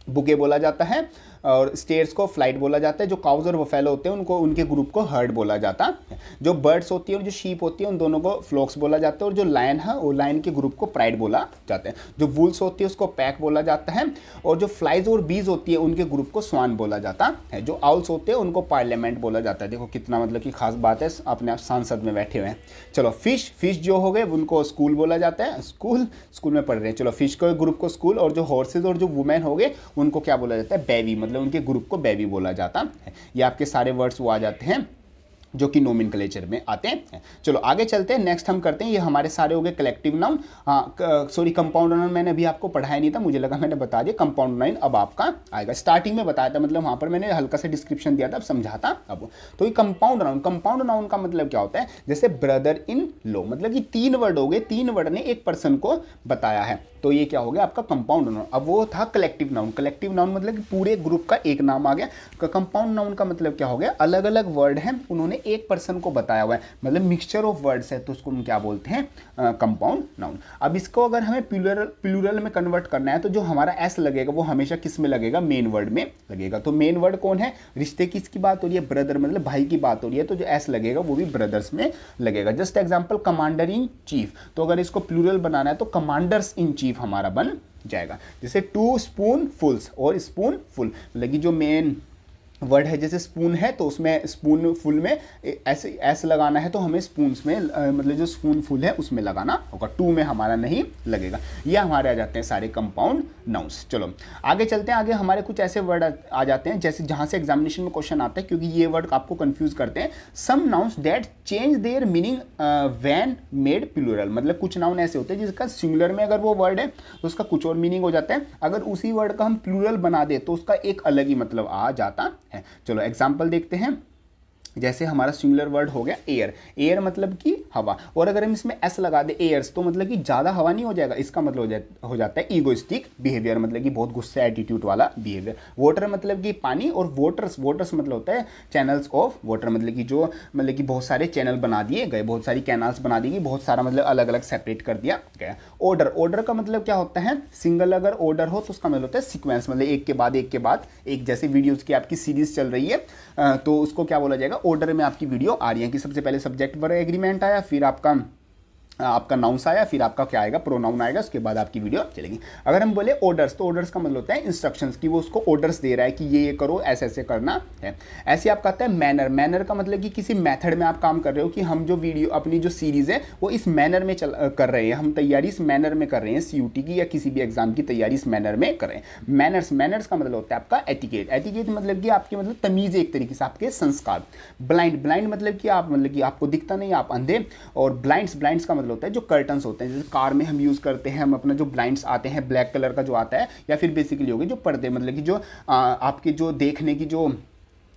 बुके बोला जाता है, और स्टेयर्स को फ्लाइट बोला जाता है। जो काउज और बफेलो होते हैं उनको, उनके ग्रुप को हर्ड बोला जाता है। जो बर्ड्स होती है और जो शीप होती है उन दोनों को फ्लॉक्स बोला जाता है, और जो लायन है वो लायन के ग्रुप को प्राइड बोला जाता है। जो वुल्स होती है उसको पैक बोला जाता है, और जो फ्लाइज और बीज होती है उनके ग्रुप को स्वान बोला जाता है। जो आउल्स होते हैं उनको पार्लियामेंट बोला जाता है। देखो कितना मतलब कि खास बात है, अपने आप सांसद में बैठे हुए हैं। चलो फिश जो हो गए उनको स्कूल बोला जाता है, स्कूल में पढ़ रहे हैं। चलो फिश के ग्रुप को स्कूल, और जो हॉर्सेज और जो वुमेन हो गए उनको क्या बोला जाता है, बेबी, मतलब उनके ग्रुप को बेबी बोला जाता है। ये आपके सारे वर्ड्स वो आ जाते हैं जो कि नोमेनक्लेचर में आते हैं। चलो आगे चलते हैं। नेक्स्ट हम करते हैं, ये हमारे सारे हो गए collective noun. Sorry compound noun मैंने अभी आपको पढ़ाया नहीं था, मुझे लगा मैंने बता दिया। कंपाउंड नाउन अब आपका आएगा, स्टार्टिंग में बताया था, मतलब वहाँ पर मैंने हल्का सा डिस्क्रिप्शन दिया था, अब समझाता अब। तो ये कंपाउंड नाउन का मतलब क्या होता है, जैसे ब्रदर इन लॉ, मतलब कि 3 वर्ड हो गए, 3 वर्ड ने एक पर्सन को बताया है, तो ये क्या हो गया आपका कंपाउंड नाउन। अब वो था कलेक्टिव नाउन। कलेक्टिव नाउन मतलब कि पूरे ग्रुप का एक नाम आ गया। कंपाउंड नाउन का मतलब क्या हो गया, अलग अलग वर्ड हैं, उन्होंने एक पर्सन को बताया हुआ है, मतलब मिक्सचर ऑफ वर्ड्स है, तो उसको हम क्या बोलते हैं, कंपाउंड नाउन। अब इसको अगर हमें प्लूरल में कन्वर्ट करना है तो जो हमारा एस लगेगा वो हमेशा किस में लगेगा, मेन वर्ड में लगेगा। तो मेन वर्ड कौन है, रिश्ते किसकी बात हो रही है, ब्रदर, मतलब भाई की बात हो रही है, तो जो एस लगेगा वो भी ब्रदर्स में लगेगा। Just example commander in chief, तो अगर इसको प्लूरल बनाना है तो कमांडर्स इन चीफ हमारा बन जाएगा। जैसे 2 स्पून फुल्स और स्पून फुल, मतलब कि जो मेन वर्ड है, जैसे स्पून है तो उसमें स्पून फुल में ऐसे लगाना है तो हमें स्पून्स में मतलब जो स्पून फुल है उसमें लगाना होगा, 2 में हमारा नहीं लगेगा। ये हमारे आ जाते हैं सारे कंपाउंड नाउन्स। चलो आगे चलते हैं। आगे हमारे कुछ ऐसे वर्ड आ जाते हैं जैसे जहाँ से एग्जामिनेशन में क्वेश्चन आता है, क्योंकि ये वर्ड आपको कंफ्यूज करते हैं। Some nouns that change their meaning when made plural, मतलब कुछ नाउन ऐसे होते हैं जिसका सिंगुलर में अगर वो वर्ड है तो उसका कुछ और मीनिंग हो जाता है, अगर उसी वर्ड का हम प्लूरल बना दे तो उसका एक अलग ही मतलब आ जाता है। चलो एग्जाम्पल देखते हैं। जैसे हमारा सिंगुलर वर्ड हो गया एयर, एयर मतलब कि हवा, और अगर हम इसमें एस लगा दे एयर्स तो मतलब कि ज़्यादा हवा नहीं हो जाएगा, इसका मतलब हो जाता है ईगोइस्टिक बिहेवियर, मतलब कि बहुत गुस्से एटीट्यूड वाला बिहेवियर। वाटर मतलब कि पानी, और वोटर्स मतलब होता है चैनल्स ऑफ वाटर, मतलब कि जो मतलब कि बहुत सारे चैनल बना दिए गए, बहुत सारी कैनाल्स बना दी गई, बहुत सारा मतलब अलग अलग सेपरेट कर दिया गया। ऑर्डर का मतलब क्या होता है, सिंगल अगर ऑर्डर हो तो उसका मतलब होता है सीक्वेंस, मतलब एक के बाद एक, जैसे वीडियोज़ की आपकी सीरीज चल रही है तो उसको क्या बोला जाएगा, ऑर्डर में आपकी वीडियो आ रही है कि सबसे पहले सब्जेक्ट वर्ब एग्रीमेंट आया, फिर आपका आपका नाउंस आया, फिर आपका क्या आएगा, प्रोनाउन आएगा, उसके बाद आपकी वीडियो चलेगी। अगर हम बोले ऑर्डर्स, तो ऑर्डर्स का मतलब होता है इंस्ट्रक्शंस, कि वो उसको ऑर्डर्स दे रहा है कि ये करो, ऐसे ऐसे करना है। ऐसे आपका आता है मैनर। मैनर का मतलब कि किसी मेथड में आप काम कर रहे हो, कि हम जो वीडियो अपनी जो सीरीज़ है वो इस मैनर में कर रहे हैं, हम तैयारी इस मैनर में कर रहे हैं, CUT की या किसी भी एग्जाम की तैयारी इस मैनर में कर रहे हैं। मैनर्स, मैनर्स का मतलब होता है आपका एटिकेट। एटिकेट मतलब कि आपके मतलब तमीज़, एक तरीके से आपके संस्कार। ब्लाइंड, ब्लाइंड मतलब कि आप मतलब कि आपको दिखता नहीं, आप अंधे। और ब्लाइंड्स, ब्लाइंड्स का मतलब होता है जो कर्टन्स होते हैं, जैसे कार में हम यूज़ करते हैं, हम अपना जो ब्लाइंड्स आते हैं ब्लैक कलर का जो आता है, या फिर बेसिकली हो गए जो पर्दे, मतलब कि जो आपके जो देखने की जो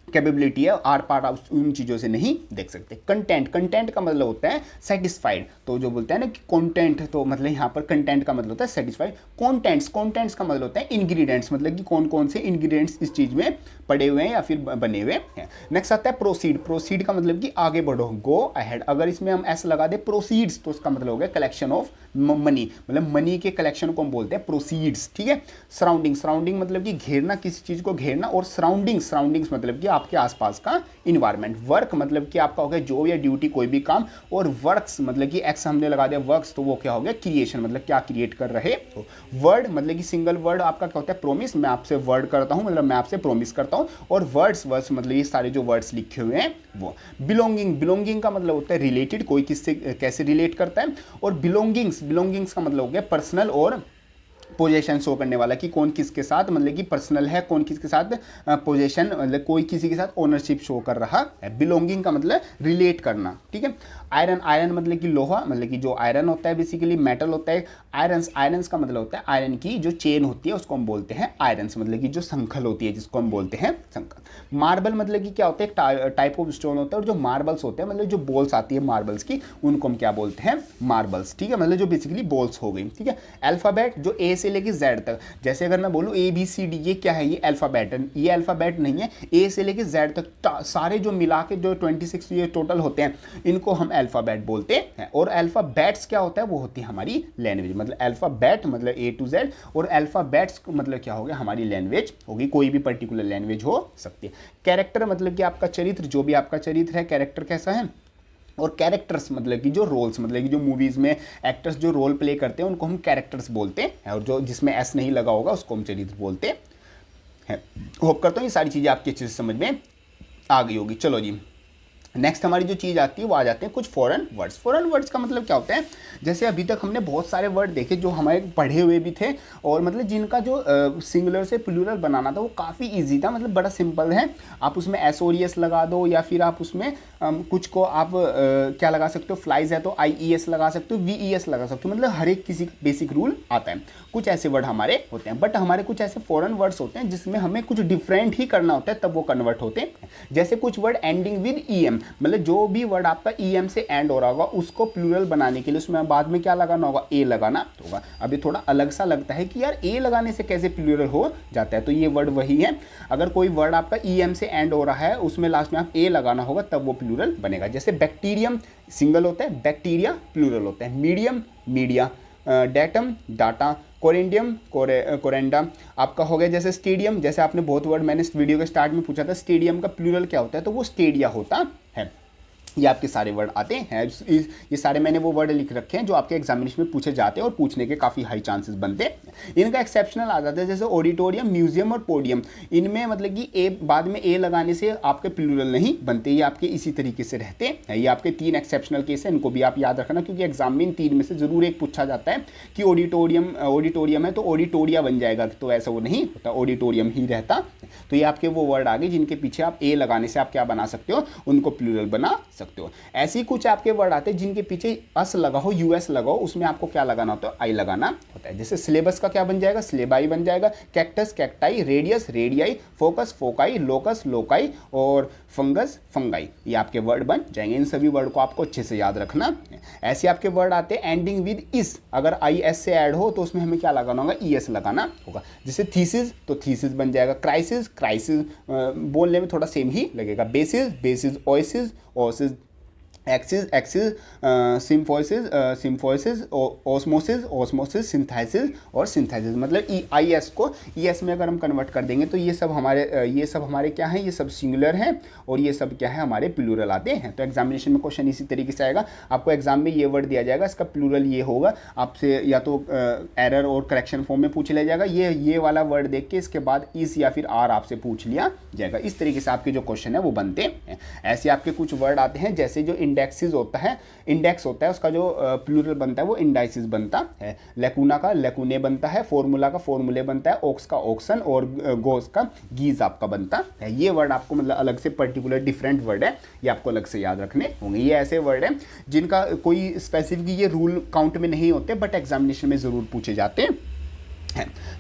कैपेबिलिटी है, आर पार आप उन चीज़ों से नहीं देख सकते। कंटेंट, कंटेंट का मतलब होता है सेटिस्फाइड। तो जो बोलते हैं ना कि कंटेंट, तो मतलब यहाँ पर कंटेंट का मतलब होता है सेटिस्फाइड। कंटेंट्स, कंटेंट्स का मतलब होता है इंग्रेडिएंट्स, मतलब कि कौन कौन से इंग्रेडिएंट्स इस चीज़ में पड़े हुए हैं या फिर बने हुए हैं। नेक्स्ट आता है प्रोसीड। प्रोसीड का मतलब कि आगे बढ़ो, गो अहेड। अगर इसमें हम ऐसा लगा दे प्रोसीड्स, तो उसका मतलब हो गया कलेक्शन ऑफ मनी, मतलब मनी के कलेक्शन को हम बोलते हैं प्रोसीड्स, ठीक है। सराउंडिंग, सराउंडिंग मतलब कि घेरना, किसी चीज़ को घेरना। और सराउंडिंग्स, सराउंडिंग्स मतलब कि आपके आसपास का इन्वायरमेंट। वर्क मतलब कि आपका हो गया जॉब या ड्यूटी, कोई भी काम। और वर्क्स मतलब कि एक्स हमने लगा दिया वर्क्स, तो वो क्या हो गया, क्रिएशन, मतलब क्या क्रिएट कर रहे हो। वर्ड मतलब कि सिंगल वर्ड आपका क्या होता है, प्रोमिस। मैं आपसे वर्ड करता हूँ, मतलब मैं आपसे प्रोमिस करता हूँ। और वर्ड्स, वर्ड्स मतलब ये सारे जो वर्ड्स लिखे हुए हैं वो। बिलोंगिंग, बिलोंगिंग का मतलब होता है रिलेटेड, कोई किससे कैसे रिलेट करता है। और बिलोंगिंग्स, बिलोंगिंग्स का मतलब हो गया पर्सनल और पोजेशन शो करने वाला, कि कौन किसके साथ मतलब कि पर्सनल है, कौन किसके साथ पोजेशन, मतलब कोई किसी के साथ ओनरशिप शो कर रहा है। बिलोंगिंग का मतलब रिलेट करना, ठीक है। आयरन, आयरन मतलब कि लोहा, मतलब कि जो आयरन होता है बेसिकली मेटल होता है। आयरन्स, आयरन्स का मतलब होता है आयरन की जो चेन होती है उसको हम बोलते हैं आयरन्स, मतलब कि जो संखल होती है जिसको हम बोलते हैं संखल। मार्बल मतलब कि क्या होता है, एक टाइप ऑफ स्टोन होता है। और जो मार्बल्स होते हैं, मतलब जो बॉल्स आती है मार्बल्स की, उनको हम क्या बोलते हैं, मार्बल्स, ठीक है। मतलब जो बेसिकली बॉल्स हो गई, ठीक है। अल्फाबेट, जो ए से लेके जेड तक, जैसे अगर मैं बोलूँ ABCD, ये क्या है, ये अल्फाबेट है। ये अल्फाबेट नहीं है, ए से लेके जेड तक सारे जो मिला के जो 26 ये टोटल होते हैं, इनको हम अल्फाबेट बोलते हैं। और अल्फाबेट्स क्या होता है, वो होती है हमारी लैंग्वेज। मतलब अल्फाबेट मतलब A to Z, और अल्फाबेट्स मतलब क्या हो गया, हमारी लैंग्वेज होगी, कोई भी पर्टिकुलर लैंग्वेज हो सकती है। कैरेक्टर मतलब कि आपका चरित्र, जो भी आपका चरित्र है, कैरेक्टर कैसा है। और कैरेक्टर्स मतलब कि जो रोल्स, मतलब कि जो मूवीज़ में एक्टर्स जो रोल प्ले करते हैं उनको हम कैरेक्टर्स बोलते हैं। और जो जिसमें एस नहीं लगा होगा उसको हम चरित्र बोलते हैं। होप करता हूँ ये सारी चीज़ें आपकी अच्छे से समझ में आ गई होगी। चलो जी, नेक्स्ट हमारी जो चीज़ आती है वो आ जाते हैं कुछ फॉरेन वर्ड्स। फॉरेन वर्ड्स का मतलब क्या होता है, जैसे अभी तक हमने बहुत सारे वर्ड देखे जो हमारे पढ़े हुए भी थे, और मतलब जिनका जो सिंगुलर से प्लूरल बनाना था वो काफ़ी इजी था, मतलब बड़ा सिंपल है। आप उसमें SORES लगा दो, या फिर आप उसमें कुछ को आप क्या लगा सकते हो, फ्लाइज है तो IES लगा सकते हो, VES लगा सकते हो, मतलब हर एक किसी का बेसिक रूल आता है। कुछ ऐसे वर्ड हमारे होते हैं, बट हमारे कुछ ऐसे फॉरेन वर्ड्स होते हैं जिसमें हमें कुछ डिफरेंट ही करना होता है, तब वो कन्वर्ट होते हैं। जैसे कुछ वर्ड एंडिंग विद EM, मतलब जो भी वर्ड आपका EM से एंड हो रहा होगा उसको प्लूरल बनाने के लिए उसमें बाद में क्या लगाना होगा, A लगाना होगा। अभी थोड़ा अलग सा लगता है कि यार A लगाने से कैसे प्लूरल हो जाता है, तो ये वर्ड वही है। अगर कोई वर्ड आपका EM से एंड हो रहा है उसमें लास्ट में आप A लगाना होगा, तब वो प्लूरल बनेगा। जैसे बैक्टीरियम सिंगल होता है, बैक्टीरिया प्लूरल होता है। Medium, media. Datum, data. Corrigendum, corrigenda आपका हो गया। जैसे स्टेडियम, जैसे आपने बहुत वर्ड मैंने इस वीडियो के स्टार्ट में पूछा था, स्टेडियम का प्लूरल क्या होता है, तो वो स्टेडिया होता है। ये आपके सारे वर्ड आते हैं, ये सारे मैंने वो वर्ड लिख रखे हैं जो आपके एग्जामिनेशन में पूछे जाते हैं और पूछने के काफ़ी हाई चांसेस बनते हैं। इनका एक्सेप्शनल आ जाता है, जैसे ऑडिटोरियम, म्यूजियम और पोडियम। इनमें मतलब कि ए बाद में ए लगाने से आपके प्लूरल नहीं बनते, ये आपके इसी तरीके से रहते हैं। ये आपके 3 एक्सेप्शनल केस हैं, इनको भी आप याद रखना, क्योंकि एग्जाम में इन 3 में से जरूर एक पूछा जाता है कि ऑडिटोरियम है तो ऑडिटोरिया बन जाएगा, तो ऐसा वो नहीं होता, ऑडिटोरियम ही रहता। तो ये आपके वो वर्ड आ गए जिनके पीछे आप ए लगाने से आप क्या बना सकते हो, उनको प्लूरल बना सकते हो। ऐसे ही कुछ आपके वर्ड आते हैं जिनके पीछे अस लगा हो, US लगाओ, उसमें आपको क्या लगाना होता है, आई लगाना होता है। जैसे सिलेबस का क्या बन जाएगा, सिलेबाई बन जाएगा। Cactus, cacti. Radius, radii. Focus, foci. Locus, loci. और फंगस, फंगाई। ये आपके वर्ड बन जाएंगे। इन सभी वर्ड को आपको अच्छे से याद रखना। ऐसे आपके वर्ड आते हैं एंडिंग विद इस, अगर IS से ऐड हो तो उसमें हमें क्या लगाना होगा, ES लगाना होगा। जैसे थीसिस, तो थीसिस बन जाएगा। क्राइसिस, क्राइसिस बोलने में थोड़ा सेम ही लगेगा। Basis, basis. Oasis, osis. Axis symphysis osmosis synthesis और सिंथेसिस। मतलब EIS को ES में अगर हम कन्वर्ट कर देंगे तो ये सब हमारे क्या हैं, ये सब सिंगुलर हैं और ये सब क्या है, हमारे प्लूरल आते हैं। तो एग्जामिनेशन में क्वेश्चन इसी तरीके से आएगा, आपको एग्जाम में ये वर्ड दिया जाएगा, इसका प्लूरल ये होगा, आपसे या तो एरर और करेक्शन फॉर्म में पूछ लिया जाएगा, ये वाला वर्ड देख के इसके बाद इस या फिर आर आपसे पूछ लिया जाएगा। इस तरीके से आपके जो क्वेश्चन है वो बनते हैं। ऐसे आपके कुछ वर्ड आते हैं, जैसे जो इंडेक्स होता है उसका जो प्लूरल बनता है वो इंडाइसिस बनता है, लेकुना का लेकुने बनता है, फॉर्मूला का फॉर्मूले बनता है, ओक्स का ओक्सन और गोस का गीज आपका बनता है। ये वर्ड आपको मतलब अलग से पर्टिकुलर डिफरेंट वर्ड है, ये आपको अलग से याद रखने होंगे। ये ऐसे वर्ड है जिनका कोई स्पेसिफिक ये रूल काउंट में नहीं होते बट एग्जामिनेशन में जरूर पूछे जाते हैं।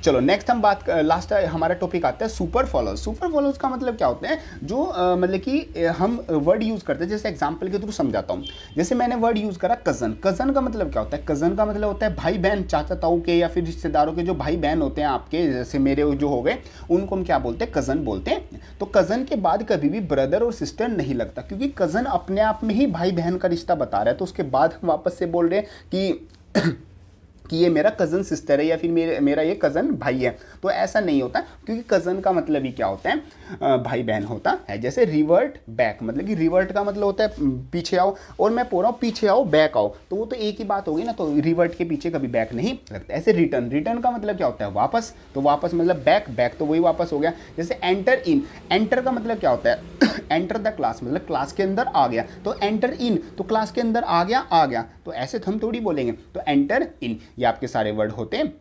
चलो नेक्स्ट हम लास्ट हमारा टॉपिक आता है सुपर फॉलोज। सुपर फॉलोज का मतलब क्या होता है, जो मतलब कि हम वर्ड यूज़ करते हैं, जैसे एग्जांपल के थ्रू समझाता हूँ। जैसे मैंने वर्ड यूज़ करा कज़न। कज़न का मतलब क्या होता है, कज़न का मतलब होता है भाई बहन, चाचा ताऊ के या फिर रिश्तेदारों के जो भाई बहन होते हैं आपके, जैसे मेरे जो हो गए, उनको हम क्या बोलते हैं, कज़न बोलते हैं। तो कज़न के बाद कभी भी ब्रदर और सिस्टर नहीं लगता, क्योंकि कज़न अपने आप में ही भाई बहन का रिश्ता बता रहा है। तो उसके बाद हम वापस से बोल रहे हैं कि ये मेरा कज़न सिस्टर है या फिर मेरा ये कज़न भाई है, तो ऐसा नहीं होता, क्योंकि कज़न का मतलब ही क्या होता है, भाई बहन होता है। जैसे रिवर्ट बैक, मतलब कि रिवर्ट का मतलब होता है पीछे आओ, और मैं बोल रहा हूँ पीछे आओ बैक आओ, तो वो तो एक ही बात होगी ना, तो रिवर्ट के पीछे कभी बैक नहीं लगता। ऐसे रिटर्न, रिटर्न का मतलब क्या होता है, वापस, तो वापस मतलब बैक, बैक तो वही वापस हो गया। जैसे एंटर इन, एंटर का मतलब क्या होता है एंटर द क्लास, मतलब क्लास के अंदर आ गया, तो एंटर इन तो क्लास के अंदर आ गया, तो ऐसे तो हम थोड़ी बोलेंगे, तो एंटर इन। ये आपके सारे वर्ड होते हैं,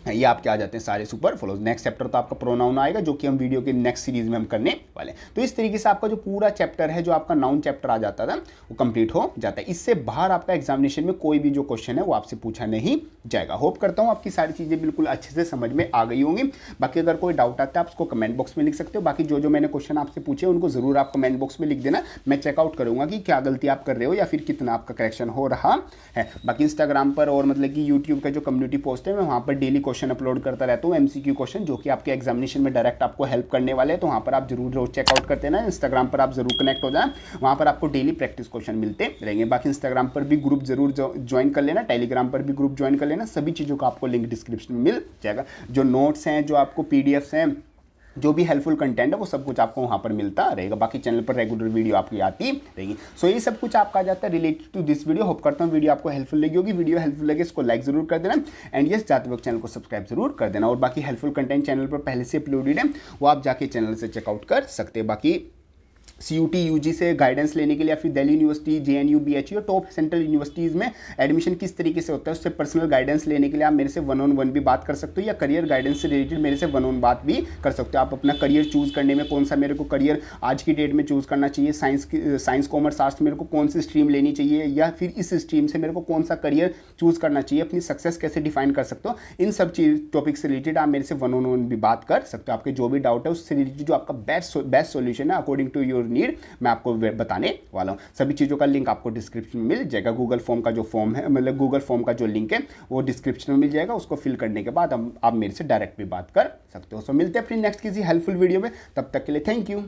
ये आपके आ जाते हैं सारे सुपर फ्लोज। नेक्स्ट चैप्टर तो आपका प्रोनाउन आएगा, जो कि हम वीडियो के नेक्स्ट सीरीज में हम करने वाले हैं। तो इस तरीके से आपका जो पूरा चैप्टर है, जो आपका नाउन चैप्टर आ जाता था, वो कंप्लीट हो जाता है। इससे बाहर आपका एग्जामिनेशन में कोई भी जो क्वेश्चन है वो आपसे पूछा नहीं जाएगा। होप करता हूँ आपकी सारी चीज़ें बिल्कुल अच्छे से समझ में आ गई होंगी। बाकी अगर कोई डाउट आता है आप उसको कमेंट बॉक्स में लिख सकते हो। बाकी जो मैंने क्वेश्चन आपसे पूछे उनको जरूर आप कमेंट बॉक्स में लिख देना, मैं चेकआउट करूँगा कि क्या गलती आप कर रहे हो या फिर कितना आपका करेक्शन हो रहा है। बाकी इंस्टाग्राम पर और मतलब कि यूट्यूब का जो कम्युनिटी पोस्ट है, मैं वहाँ पर डेली क्वेश्चन अपलोड करता रहता हूँ, MCQ क्वेश्चन, जो कि आपके एग्जामिनेशन में डायरेक्ट आपको हेल्प करने वाले हैं। तो वहाँ पर आप जरूर रोज चेकआउट करते हैं ना, इंस्टाग्राम पर आप जरूर कनेक्ट हो जाएं, वहाँ पर आपको डेली प्रैक्टिस क्वेश्चन मिलते रहेंगे। बाकी इंस्टाग्राम पर भी ग्रुप जरूर ज्वाइन कर लेना, टेलीग्राम पर भी ग्रुप ज्वाइन कर लेना, सभी चीज़ों का आपको लिंक डिस्क्रिप्शन में मिल जाएगा। जो नोट्स हैं, जो आपको PDFs हैं, जो भी हेल्पफुल कंटेंट है, वो सब कुछ आपको वहाँ पर मिलता रहेगा। बाकी चैनल पर रेगुलर वीडियो आपकी आती रहेगी। सो ये सब कुछ आपका आ जाता है related to this video. Hope करता हूँ वीडियो आपको हेल्पफुल लगी होगी। वीडियो हेल्पफुल लगे इसको लाइक जरूर कर देना, एंड यस जाते वक्त चैनल को सब्सक्राइब जरूर कर देना। और बाकी हेल्पफुल कंटेंट चैनल पर पहले से अपलोडेड है, वो आप जाके चैनल से चेकआउट कर सकते हैं। बाकी CUT UG से गाइडेंस लेने के लिए, या फिर दिल्ली यूनिवर्सिटी, JNU BHU और टॉप सेंट्रल यूनिवर्सिटीज़ में एडमिशन किस तरीके से होता है, उससे पर्सनल गाइडेंस लेने के लिए आप मेरे से 1-on-1 भी बात कर सकते हो, या करियर गाइडेंस से रिलेटेड मेरे से 1-on बात भी कर सकते हो। आप अपना करियर चूज़ करने में कौन सा मेरे को करियर आज की डेट में चूज़ करना चाहिए, साइंस कॉमर्स आर्ट्स मेरे को कौन सी स्ट्रीम लेनी चाहिए, या फिर इस स्ट्रीम से मेरे को कौन सा करियर चूज़ करना चाहिए, अपनी सक्सेस कैसे डिफाइन कर सकते हो, इन सब टॉपिक से रिलेटेड आप मेरे से 1-on-1 भी बात कर सकते हो। आपके जो भी डाउट है उससे रिलेटेड जो आपका बेस्ट सोल्यूशन है अकॉर्डिंग टू योर नीड, मैं आपको बताने वाला हूँ। सभी चीज़ों का लिंक आपको डिस्क्रिप्शन में मिल जाएगा। गूगल फॉर्म का जो फॉर्म है, मतलब गूगल फॉर्म का जो लिंक है, वो डिस्क्रिप्शन में मिल जाएगा। उसको फिल करने के बाद आप मेरे से डायरेक्ट भी बात कर सकते हो। सो मिलते हैं अपनी नेक्स्ट किसी हेल्पफुल वीडियो में, तब तक के लिए थैंक यू।